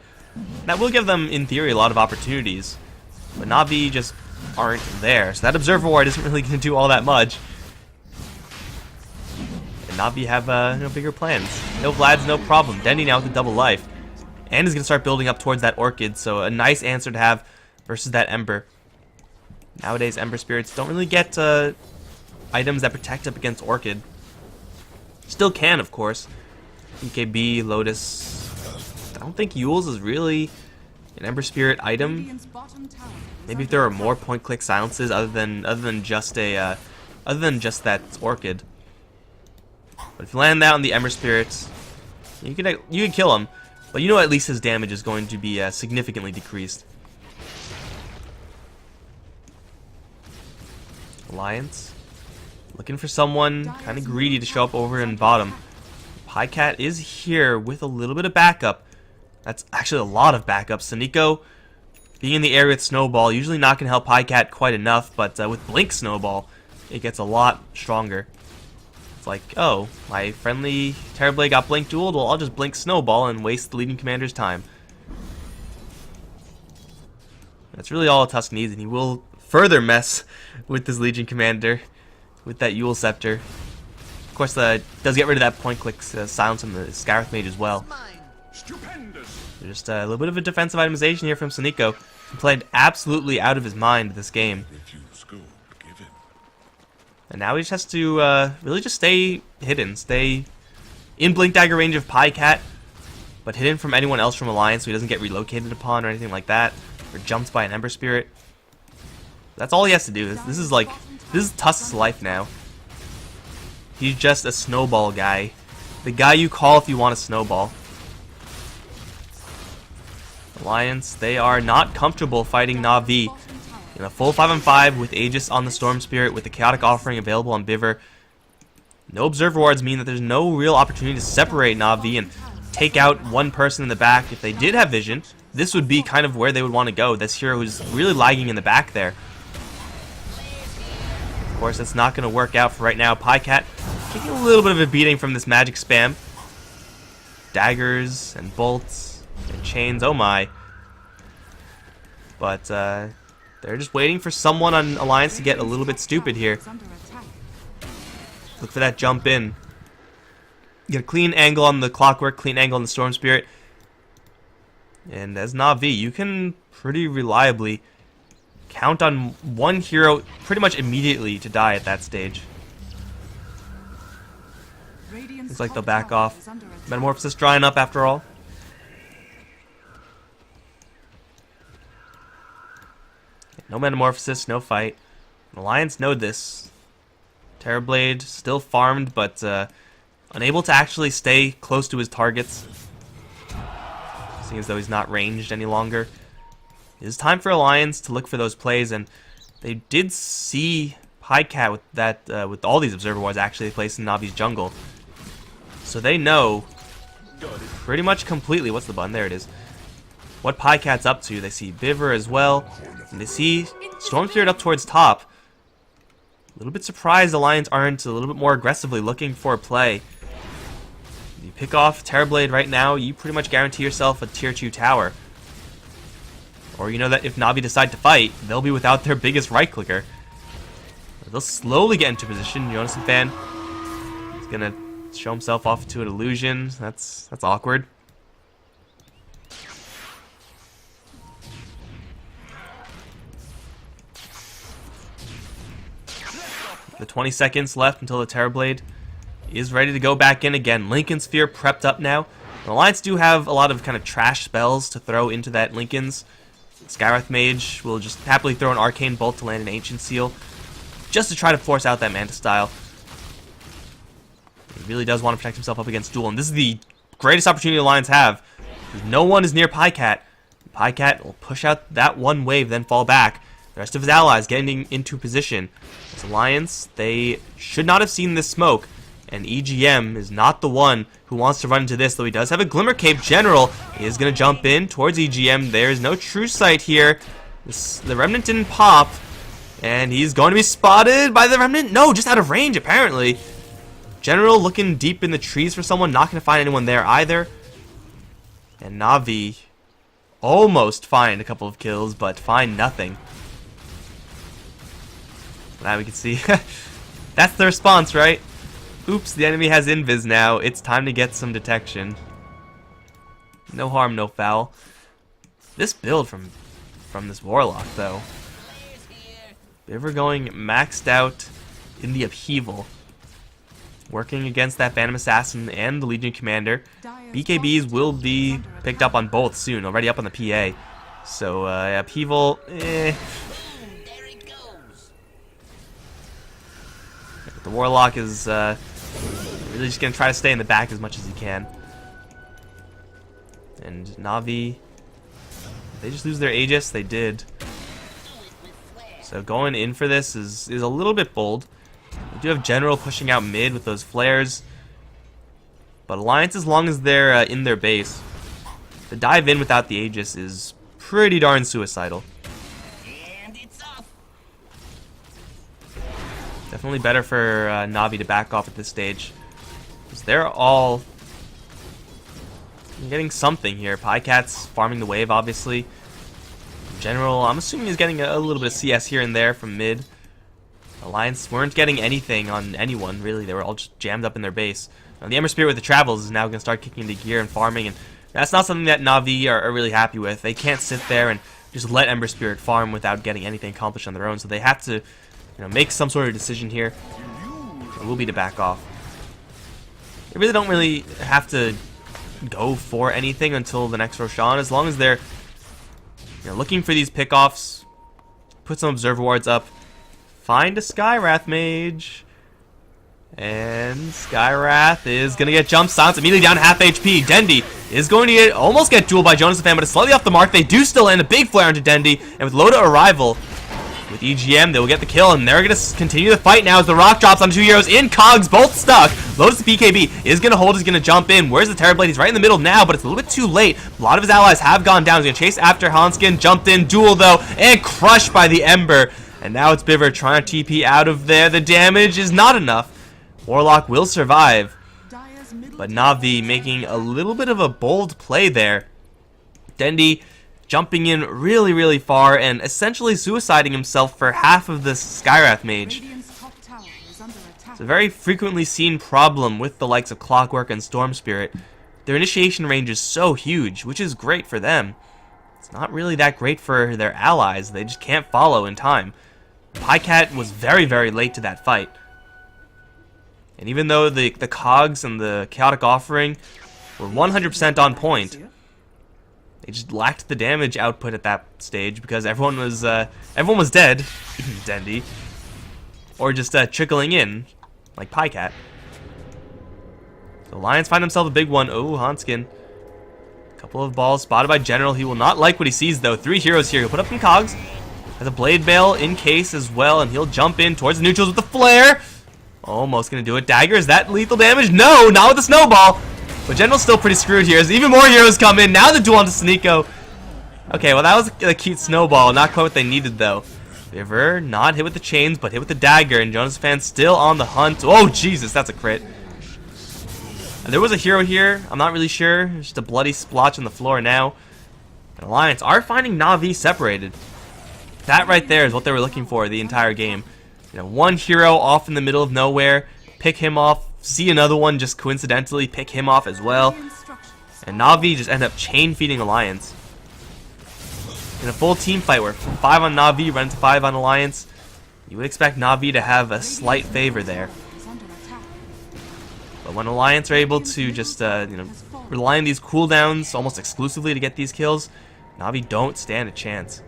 That will give them, in theory, a lot of opportunities, but Na'Vi just aren't there, so that Observer Ward isn't really going to do all that much. And Na'Vi have, you know, bigger plans. No Vlad's no problem. Dendy now with the double life. And is going to start building up towards that Orchid, so a nice answer to have versus that Ember. Nowadays, Ember Spirits don't really get items that protect up against Orchid. Still can, of course. EKB, Lotus. I don't think Yule's is really an Ember Spirit item. Maybe if there are more point-click silences other than just that Orchid. But if you land that on the Ember Spirits, you can kill him. But you know at least his damage is going to be significantly decreased. Alliance looking for someone kind of greedy to show up over in bottom. Pycat is here with a little bit of backup. That's actually a lot of backup. Saniko being in the area with Snowball usually not going to help Pycat quite enough, but with Blink Snowball it gets a lot stronger. It's like, oh, my friendly Terrorblade got Blink dueled, well I'll just Blink Snowball and waste the leading commander's time. That's really all Tusk needs, and he will further mess with this Legion Commander with that Yule Scepter. Of course, does get rid of that point-click silence from the Skywrath Mage as well. Just a little bit of a defensive itemization here from Saniko. He played absolutely out of his mind this game. And now he just has to really just stay hidden. Stay in Blink Dagger range of Pycat, but hidden from anyone else from Alliance so he doesn't get relocated upon or anything like that, or jumped by an Ember Spirit. That's all he has to do. This is Tusk's life now. He's just a snowball guy. The guy you call if you want a snowball. Alliance, they are not comfortable fighting Na'Vi in a full 5-on-5 with Aegis on the Storm Spirit, with the Chaotic Offering available on Biver. No Observer Wards mean that there's no real opportunity to separate Na'Vi and take out one person in the back. If they did have vision, this would be kind of where they would want to go. This hero is really lagging in the back there. Of course, that's not going to work out for right now. Pycat taking a little bit of a beating from this magic spam. Daggers and bolts and chains, oh my. But they're just waiting for someone on Alliance to get a little bit stupid here. Look for that jump in. Get a clean angle on the Clockwork, clean angle on the Storm Spirit. And as Na'Vi, you can pretty reliably count on one hero pretty much immediately to die at that stage. Looks like they'll back off. Metamorphosis drying up after all. No Metamorphosis, no fight. Alliance know this. Terrorblade still farmed, but unable to actually stay close to his targets. Seeing as though he's not ranged any longer. It is time for Alliance to look for those plays, and they did see Pycat with that with all these observer wards actually placed in Navi's jungle. So they know pretty much completely, what's the button? There it is. What Pycat's up to. They see Biver as well, and they see Storm Spirit up towards top. A little bit surprised Alliance aren't a little bit more aggressively looking for a play. You pick off Terrorblade right now, you pretty much guarantee yourself a tier 2 tower. Or you know that if Navi decide to fight, they'll be without their biggest right clicker. They'll slowly get into position. Jonas Fan is gonna show himself off to an illusion. That's awkward. The 20 seconds left until the Terrorblade is ready to go back in again. Lincoln Sphere prepped up now. The Alliance do have a lot of kind of trash spells to throw into that Lincoln's. Skywrath Mage will just happily throw an Arcane Bolt to land an Ancient Seal, just to try to force out that Manta style. He really does want to protect himself up against Duel, and this is the greatest opportunity the Alliance have, because no one is near Pycat. Pycat will push out that one wave, then fall back. The rest of his allies getting into position. This Alliance, they should not have seen this smoke, and EGM is not the one who wants to run into this, though he does have a Glimmer Cape. General is going to jump in towards EGM. There's no true sight here. The Remnant didn't pop, and he's going to be spotted by the Remnant. No, just out of range, apparently. General looking deep in the trees for someone, not going to find anyone there either. And Na'Vi almost find a couple of kills, but find nothing. Now we can see. That's the response, right? Oops, the enemy has invis now. It's time to get some detection. No harm, no foul. This build from this Warlock, though. Biver going maxed out in the Upheaval. Working against that Phantom Assassin and the Legion Commander. BKBs will be picked up on both soon, already up on the PA. So, Upheaval, The Warlock is really just going to try to stay in the back as much as he can. And Na'Vi, they just lose their Aegis? They did. So going in for this is a little bit bold. We do have General pushing out mid with those flares. But Alliance, as long as they're in their base, to dive in without the Aegis is pretty darn suicidal. Definitely better for Na'Vi to back off at this stage, because they're all getting something here. Pycat's farming the wave, obviously. General, I'm assuming he's getting a little bit of CS here and there from mid. Alliance weren't getting anything on anyone, really. They were all just jammed up in their base. Now, the Ember Spirit with the Travels is now going to start kicking into gear and farming, and that's not something that Na'Vi are really happy with. They can't sit there and just let Ember Spirit farm without getting anything accomplished on their own, so they have to make some sort of decision here. It will be to back off. They really don't have to go for anything until the next Roshan, as long as they're looking for these pickoffs, put some Observer Wards up, find a Skywrath Mage, and Skywrath is going to get jump silenced immediately down half HP. Dendi is going to almost get dueled by Jonas Fan, but it's slightly off the mark. They do still land a big flare onto Dendi, and with Loda arrival, with EGM, they will get the kill, and they're going to continue the fight now as the rock drops on two heroes in Cogs, both stuck. Lotus BKB is going to hold, is going to jump in. Where's the Terrorblade? He's right in the middle now, but it's a little bit too late. A lot of his allies have gone down. He's going to chase after Hanskin, jumped in, duel though, and crushed by the Ember. And now it's Biver trying to TP out of there. The damage is not enough. Warlock will survive. But Na'Vi making a little bit of a bold play there. Dendy jumping in really, really far and essentially suiciding himself for half of this Skywrath mage. It's a very frequently seen problem with the likes of Clockwork and Storm Spirit. Their initiation range is so huge, which is great for them. It's not really that great for their allies. They just can't follow in time. Pycat was very, very late to that fight. And even though the cogs and the chaotic offering were 100% on point, they just lacked the damage output at that stage because everyone was dead, Dendy, or just trickling in like Pycat. So Lions find himself a big one. Oh, Hanskin. Couple of balls spotted by General. He will not like what he sees though. 3 heroes here. He'll put up some cogs. Has a Blade Bale in case as well, and he'll jump in towards the neutrals with the flare. Almost gonna do it. Dagger, is that lethal damage? No, not with the snowball. But General's still pretty screwed here as even more heroes come in. Now the duel onto Sneeko. Okay, well that was a cute snowball. Not quite what they needed though. River not hit with the chains, but hit with the dagger, and Jonas Fan still on the hunt. Oh Jesus, that's a crit. And there was a hero here. I'm not really sure. Just a bloody splotch on the floor now. And Alliance are finding Na'Vi separated. That right there is what they were looking for the entire game. You know, one hero off in the middle of nowhere, pick him off, see another one just coincidentally pick him off as well. And Na'Vi just end up chain feeding Alliance. In a full team fight where 5 on Na'Vi run to 5 on Alliance, you would expect Na'Vi to have a slight favor there. But when Alliance are able to just rely on these cooldowns almost exclusively to get these kills, Na'Vi don't stand a chance.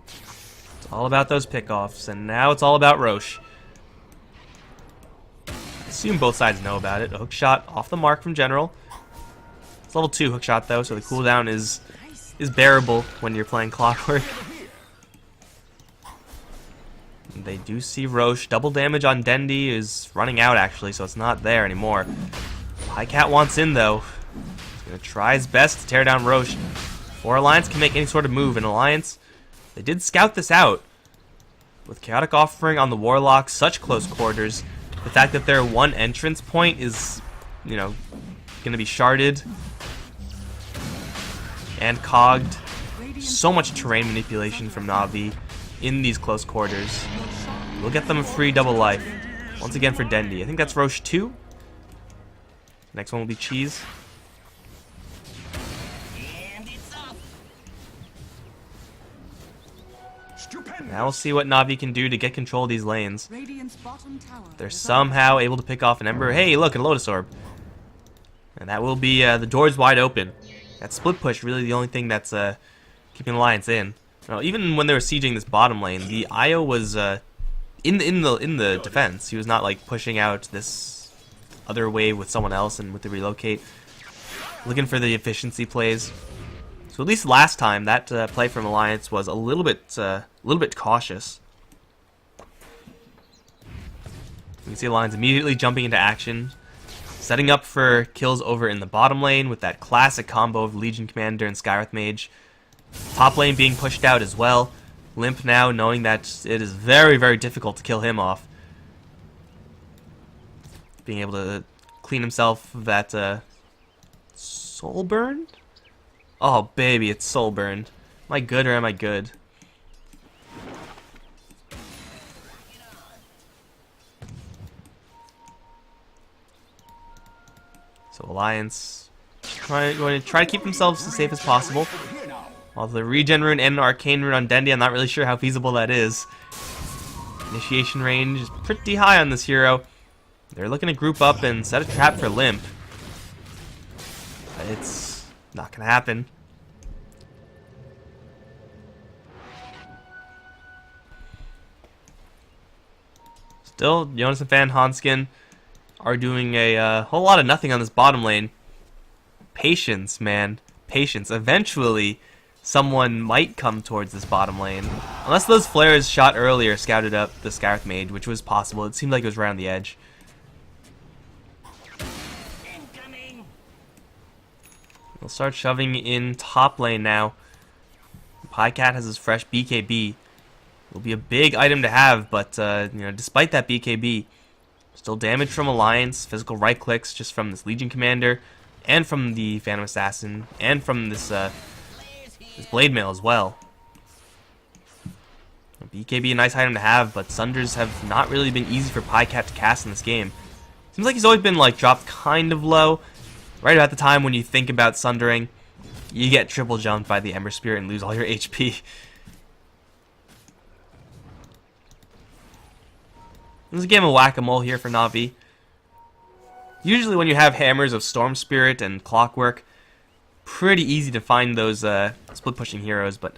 It's all about those pickoffs, and now it's all about Roche. I assume both sides know about it. A hook shot off the mark from General. It's level 2 hook shot though, so the cooldown is bearable when you're playing Clockwork. And they do see Roche. Double damage on Dendy is running out actually, so it's not there anymore. Pycat wants in though. He's gonna try his best to tear down Roche. Before Alliance can make any sort of move, in Alliance they did scout this out. With Chaotic Offering on the Warlock, such close quarters, the fact that their one entrance point is, gonna be sharded and cogged. So much terrain manipulation from Na'Vi in these close quarters. We'll get them a free double life. Once again for Dendy. I think that's Roche 2. Next one will be Cheese. Now we'll see what Na'Vi can do to get control of these lanes. They're somehow able to pick off an Ember. Hey, look, a Lotus Orb. And that will be the doors wide open. That split push really the only thing that's keeping Alliance in. Now, even when they were sieging this bottom lane, the IO was in the defense. He was not like pushing out this other wave with someone else and with the relocate, looking for the efficiency plays. So at least last time, that play from Alliance was a little bit cautious. You can see Alliance immediately jumping into action, setting up for kills over in the bottom lane with that classic combo of Legion Commander and Skywrath Mage. Top lane being pushed out as well. Limp now knowing that it is very, very difficult to kill him off. Being able to clean himself of that soul burn? Oh baby, it's soul burned. Am I good or am I good? So Alliance going to try to keep themselves as safe as possible. While the regen rune and arcane rune on Dendy, I'm not really sure how feasible that is. Initiation range is pretty high on this hero. They're looking to group up and set a trap for Limp. But it's not going to happen. Still, Jonas and Fan Hanskin are doing a whole lot of nothing on this bottom lane. Patience, man. Patience. Eventually, someone might come towards this bottom lane. Unless those flares shot earlier scouted up the Skywrath Mage, which was possible. It seemed like it was right on the edge. We'll start shoving in top lane now. Pycat has his fresh BKB. Will be a big item to have, but you know, despite that BKB, still damage from Alliance, physical right clicks just from this Legion Commander, and from the Phantom Assassin, and from this Blade Mail as well. BKB a nice item to have, but Sunders have not really been easy for Pycat to cast in this game. Seems like he's always been like dropped kind of low. Right about the time when you think about Sundering, you get triple jumped by the Ember Spirit and lose all your HP. This is a game of whack-a-mole here for Na'Vi. Usually when you have hammers of Storm Spirit and Clockwork, pretty easy to find those split-pushing heroes, but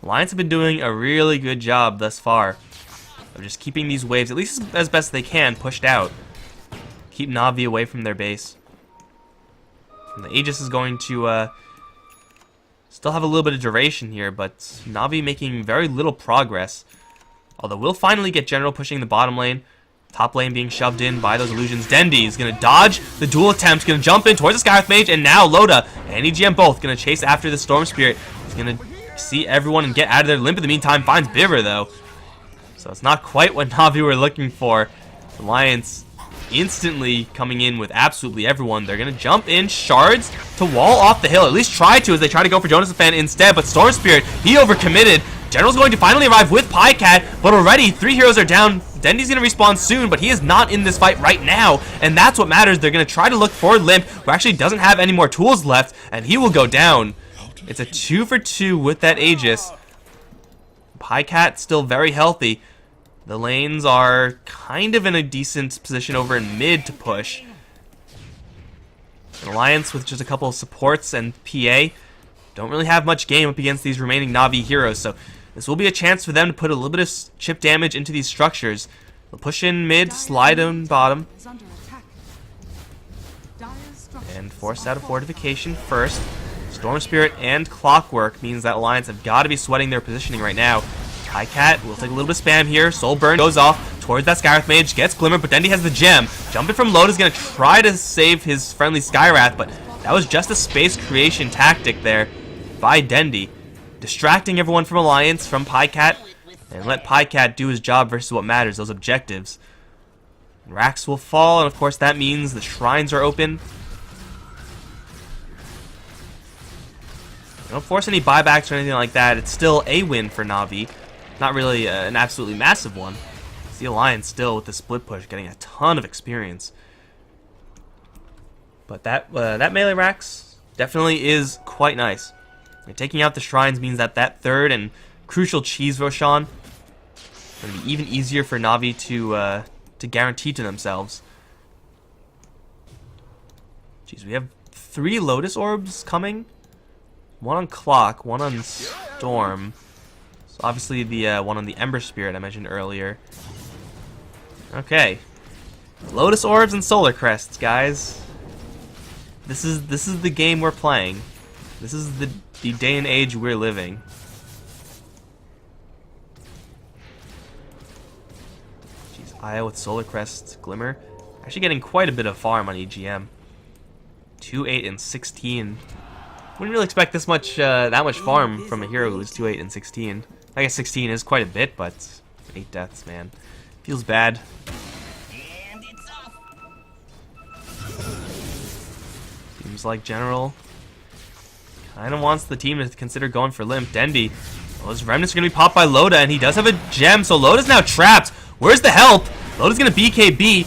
Alliance have been doing a really good job thus far of just keeping these waves, at least as best they can, pushed out. Keep Na'Vi away from their base. And the Aegis is going to still have a little bit of duration here, but Na'Vi making very little progress. Although we'll finally get General pushing the bottom lane. Top lane being shoved in by those illusions. Dendi is going to dodge the dual attempt, going to jump in towards the Skywrath Mage, and now Loda and EGM both going to chase after the Storm Spirit. He's going to see everyone and get out of there. Limp in the meantime finds Bibber though. So it's not quite what Na'Vi were looking for. Alliance instantly coming in with absolutely everyone. They're going to jump in shards to wall off the hill. At least try to, as they try to go for Jonas the Fan instead. But Storm Spirit, he overcommitted. General's going to finally arrive with Pycat, but already 3 heroes are down. Dendi's going to respawn soon, but he is not in this fight right now, and that's what matters. They're going to try to look for Limp, who actually doesn't have any more tools left, and he will go down. It's a 2 for 2 with that Aegis. Pycat still very healthy. The lanes are kind of in a decent position over in mid to push. An Alliance with just a couple of supports and PA don't really have much game up against these remaining Na'Vi heroes, so this will be a chance for them to put a little bit of chip damage into these structures. They'll push in mid, slide on bottom, and force out a fortification first. Storm Spirit and Clockwork means that Alliance have got to be sweating their positioning right now. Pycat will take a little bit of spam here. Soul Burn goes off towards that Skywrath Mage, gets Glimmer, but Dendi has the gem. Jumping from Loda's going to try to save his friendly Skywrath, but that was just a space creation tactic there by Dendi. Distracting everyone from Alliance, from Pycat, and let Pycat do his job versus what matters, those objectives. Racks will fall, and of course that means the shrines are open. Don't force any buybacks or anything like that. It's still a win for Na'Vi. Not really an absolutely massive one. It's the Alliance still with the split push, getting a ton of experience. But that melee Racks definitely is quite nice. And taking out the shrines means that that third and crucial cheese Roshan is going to be even easier for Na'Vi to guarantee to themselves. Jeez, we have 3 Lotus Orbs coming. 1 on Clock, 1 on Storm. So obviously the one on the Ember Spirit I mentioned earlier. Okay. Lotus Orbs and Solar Crests, guys. This is the game we're playing. This is the day and age we're living. Jeez, Aya with Solar Crest Glimmer. Actually getting quite a bit of farm on EGM. 2, 8, and 16. Wouldn't really expect this much, that much farm from a hero who's 2, 8, and 16. I guess 16 is quite a bit, but 8 deaths, man. Feels bad. And it's off. Seems like General kind of wants the team to consider going for Limp. Dendi. Well, his remnants are going to be popped by Loda, and he does have a gem, so Loda's now trapped. Where's the help? Loda's going to BKB,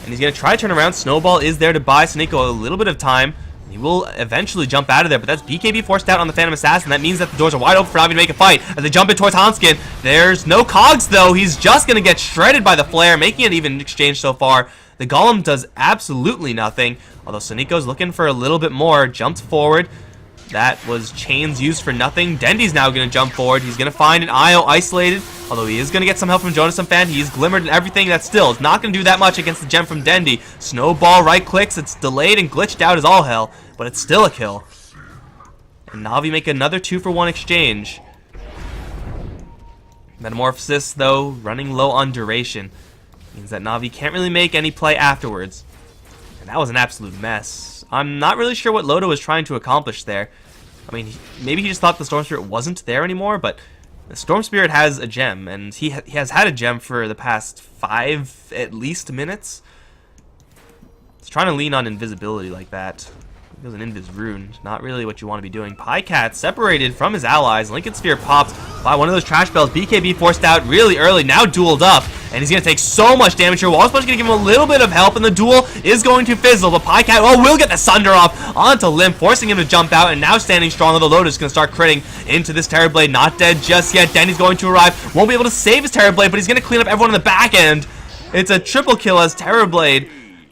and he's going to try to turn around. Snowball is there to buy Sneeko a little bit of time. He will eventually jump out of there, but that's BKB forced out on the Phantom Assassin. That means that the doors are wide open for Na'Vi to make a fight. As they jump in towards Hanskin, there's no cogs, though. He's just going to get shredded by the flare, making it even exchange so far. The Golem does absolutely nothing, although Sneeko's looking for a little bit more. Jumps forward. That was chains used for nothing. Dendi's now going to jump forward. He's going to find an IO isolated, although he is going to get some help from Jonas Fan. He's glimmered and everything. That still is not going to do that much against the gem from Dendi. Snowball right clicks. It's delayed and glitched out as all hell, but it's still a kill. And Na'Vi make another 2-for-1 exchange. Metamorphosis, though, running low on duration. Means that Na'Vi can't really make any play afterwards. And that was an absolute mess. I'm not really sure what Loda was trying to accomplish there. I mean, maybe he just thought the Storm Spirit wasn't there anymore, but The Storm Spirit has a gem, and he has had a gem for the past 5 at least minutes. He's trying to lean on invisibility like that. It goes an Invis rune. Not really what you want to be doing. Pycat separated from his allies. Lincoln Sphere popped by one of those trash spells. BKB forced out really early. Now dueled up. And he's going to take so much damage here. Wall Punch going to give him a little bit of help. And the duel is going to fizzle. But Pycat, will get the Sunder off onto Limp. Forcing him to jump out. And now standing strong on the Lotus. Going to start critting into this Terrorblade. Not dead just yet. Denny's going to arrive. Won't be able to save his Terrorblade. But he's going to clean up everyone on the back end. It's a triple kill as Terrorblade.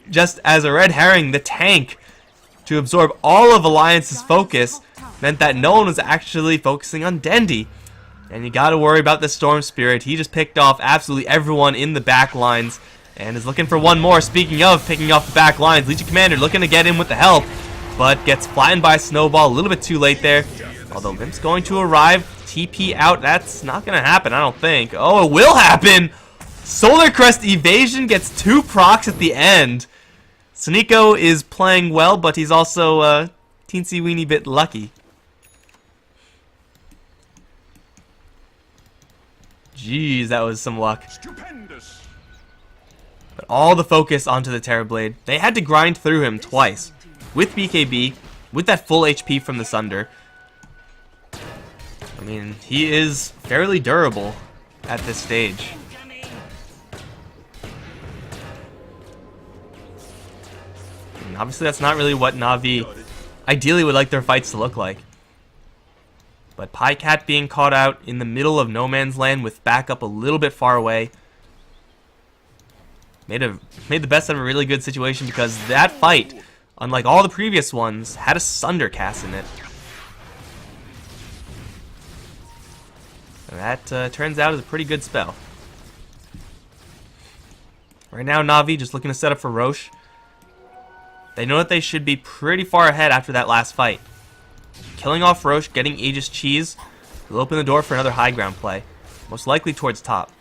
Just as a red herring, the tank, to absorb all of Alliance's focus, meant that no one was actually focusing on Dendy. And you gotta worry about the Storm Spirit. He just picked off absolutely everyone in the back lines and is looking for one more. Speaking of picking off the back lines, Legion Commander looking to get in with the help, but gets flattened by Snowball a little bit too late there. Although Limp's going to arrive, TP out. That's not gonna happen, I don't think. Oh, it will happen! Solar Crest evasion gets 2 procs at the end. Sneeko is playing well, but he's also teensy weeny bit lucky. Jeez, that was some luck. Stupendous. But all the focus onto the Terrorblade. They had to grind through him twice. With BKB, with that full HP from the Sunder. I mean, he is fairly durable at this stage. Obviously, that's not really what Na'Vi ideally would like their fights to look like. But Pycat being caught out in the middle of no man's land with backup a little bit far away made the best of a really good situation, because that fight, unlike all the previous ones, had a Sunder cast in it. And that turns out is a pretty good spell. Right now, Na'Vi just looking to set up for Roche. They know that they should be pretty far ahead after that last fight. Killing off Roche, getting Aegis Cheese, will open the door for another high ground play. Most likely towards top.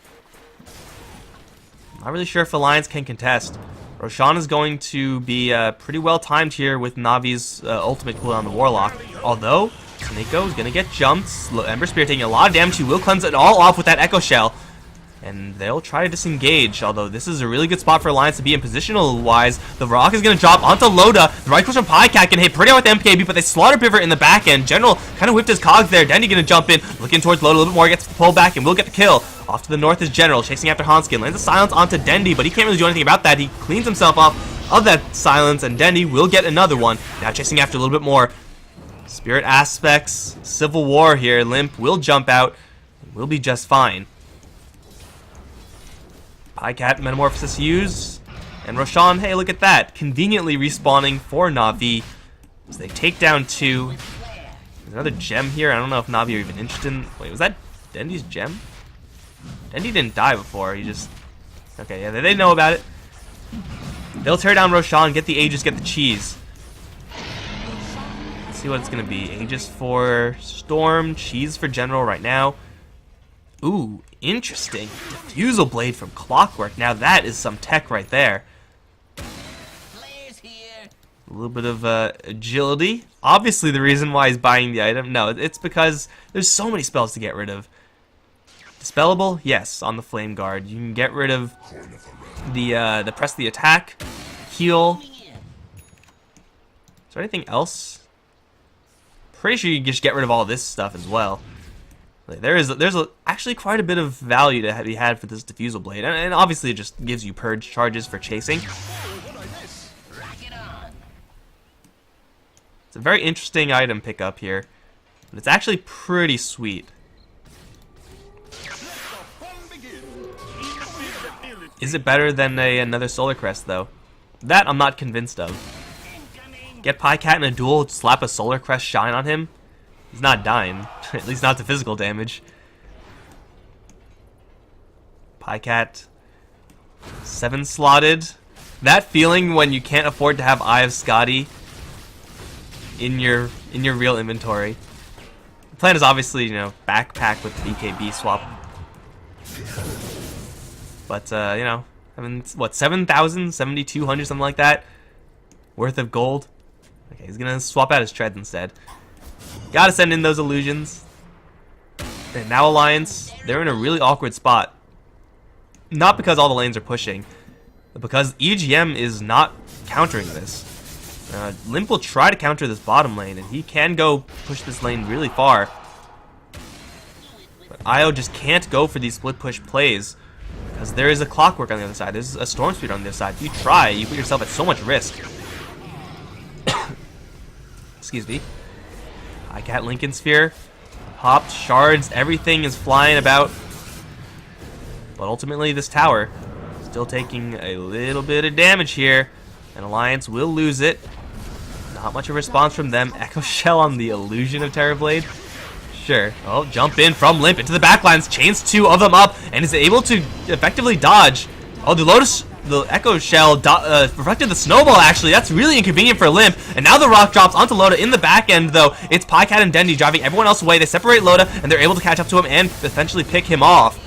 Not really sure if Alliance can contest. Roshan is going to be pretty well timed here with Navi's ultimate cooldown on the Warlock. Although, Sneeko is going to get jumped. Ember Spear taking a lot of damage. He will cleanse it all off with that Echo Shell. And they'll try to disengage, although this is a really good spot for Alliance to be in positional-wise. The Rock is going to drop onto Loda. The right push from Pycat can hit pretty hard with MKB, but they slaughter Pivot in the back end. General kind of whipped his cogs there. Dendy going to jump in, looking towards Loda a little bit more, gets the pull back, and will get the kill. Off to the north is General, chasing after Hanskin. Lands a silence onto Dendy, but he can't really do anything about that. He cleans himself off of that silence, and Dendy will get another one. Now chasing after a little bit more. Spirit aspects, Civil War here. Limp will jump out, will be just fine. Pycat Metamorphosis used, and Roshan, hey, look at that, conveniently respawning for Na'Vi as they take down 2. There's another gem here. I don't know if Na'Vi are even interested in... Wait, was that Dendy's gem? Dendy didn't die before, he just... Okay, yeah, they know about it. They'll tear down Roshan, get the Aegis, get the cheese. Let's see what it's going to be. Aegis for Storm, cheese for General right now. Ooh, interesting. Diffusal Blade from Clockwork. Now that is some tech right there. Players here. A little bit of agility. Obviously the reason why he's buying the item. No, it's because there's so many spells to get rid of. Dispellable? Yes, on the Flame Guard. You can get rid of the press the attack, heal. Is there anything else? Pretty sure you can just get rid of all this stuff as well. There's actually quite a bit of value to be had for this Diffusal Blade, and obviously it just gives you purge charges for chasing. It's a very interesting item pickup here, but it's actually pretty sweet. Is it better than another Solar Crest though? That I'm not convinced of. Get Pycat in a duel, slap a Solar Crest shine on him. He's not dying, at least not to physical damage. Pycat, 7 slotted. That feeling when you can't afford to have Eye of Scotty in your real inventory. The plan is obviously, you know, backpack with the BKB swap. But you know, I mean, what, 7,000, 7,200, something like that worth of gold. Okay, he's gonna swap out his treads instead. Gotta send in those illusions. And now Alliance, they're in a really awkward spot. Not because all the lanes are pushing, but because EGM is not countering this. Limp will try to counter this bottom lane, and he can go push this lane really far. But Io just can't go for these split push plays, because there is a Clockwork on the other side. There's a Storm Speed on the other side. If you try, you put yourself at so much risk. Excuse me. Cat Lincoln Sphere. Popped, shards, everything is flying about. But ultimately, this tower still taking a little bit of damage here. And Alliance will lose it. Not much of a response from them. Echo Shell on the illusion of Terrorblade. Sure. Oh, jump in from Limp into the backlines. Chains two of them up and is able to effectively dodge. Oh, the Echo Shell reflected the snowball, actually. That's really inconvenient for Limp. And now the rock drops onto Loda in the back end, though. It's Pycat and Dendy driving everyone else away. They separate Loda, and they're able to catch up to him and essentially pick him off.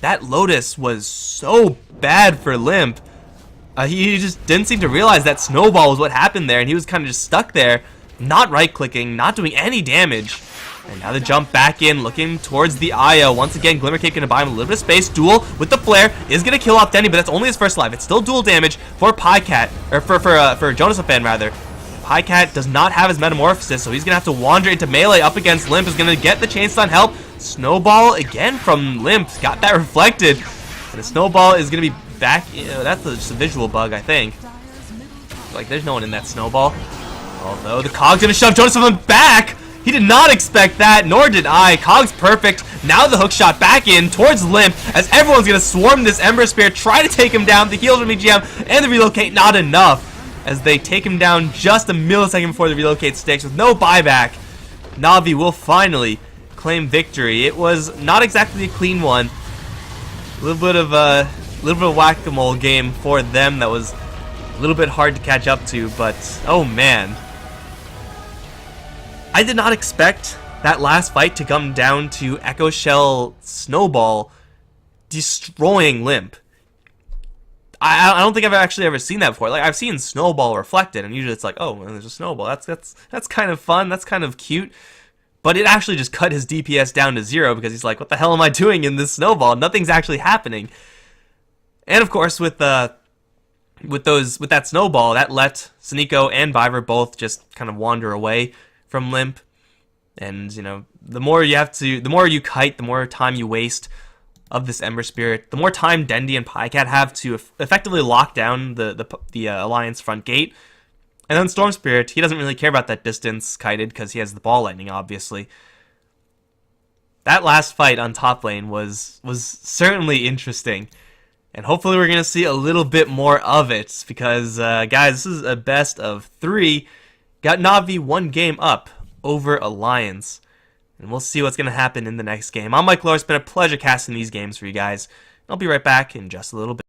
That Lotus was so bad for Limp. He just didn't seem to realize that snowball was what happened there, and he was kind of just stuck there, not right-clicking, not doing any damage. And now the jump back in, looking towards the Io. Once again, Glimmer Cape going to buy him a little bit of space. Duel with the flare is going to kill off Denny, but that's only his first life. It's still dual damage for Pycat, or for Jonas Fan rather. Pycat does not have his Metamorphosis, so he's going to have to wander into melee up against Limp. Is going to get the chain stun help. Snowball again from Limp. Got that reflected. And the Snowball is going to be back. That's just a visual bug, I think. Like, there's no one in that Snowball. Although the Cog's going to shove Jonas back. He did not expect that, nor did I. Cog's perfect. Now the hook shot back in towards Limp as everyone's going to swarm this Ember Spear, try to take him down. The heals from EGM and the relocate not enough as they take him down just a millisecond before the relocate sticks with no buyback. Na'Vi will finally claim victory. It was not exactly a clean one. A little bit of a whack-a-mole game for them that was a little bit hard to catch up to, but oh man. I did not expect that last fight to come down to Echo Shell Snowball destroying Limp. I don't think I've actually ever seen that before. Like, I've seen Snowball reflected, and usually it's like, oh, there's a Snowball. That's kind of fun. That's kind of cute. But it actually just cut his DPS down to 0 because he's like, what the hell am I doing in this Snowball? Nothing's actually happening. And of course, with that Snowball, that let Sneeko and Viver both just kind of wander away from Limp. And, you know, the more you kite, the more time you waste of this Ember Spirit, the more time Dendy and Pycat have to effectively lock down the Alliance front gate. And then Storm Spirit, he doesn't really care about that distance kited because he has the ball lightning, obviously. That last fight on top lane was certainly interesting. And hopefully we're going to see a little bit more of it because, guys, this is a best of 3. Got Na'Vi 1 game up over Alliance. And we'll see what's going to happen in the next game. I'm Mike Lohr. It's been a pleasure casting these games for you guys. I'll be right back in just a little bit.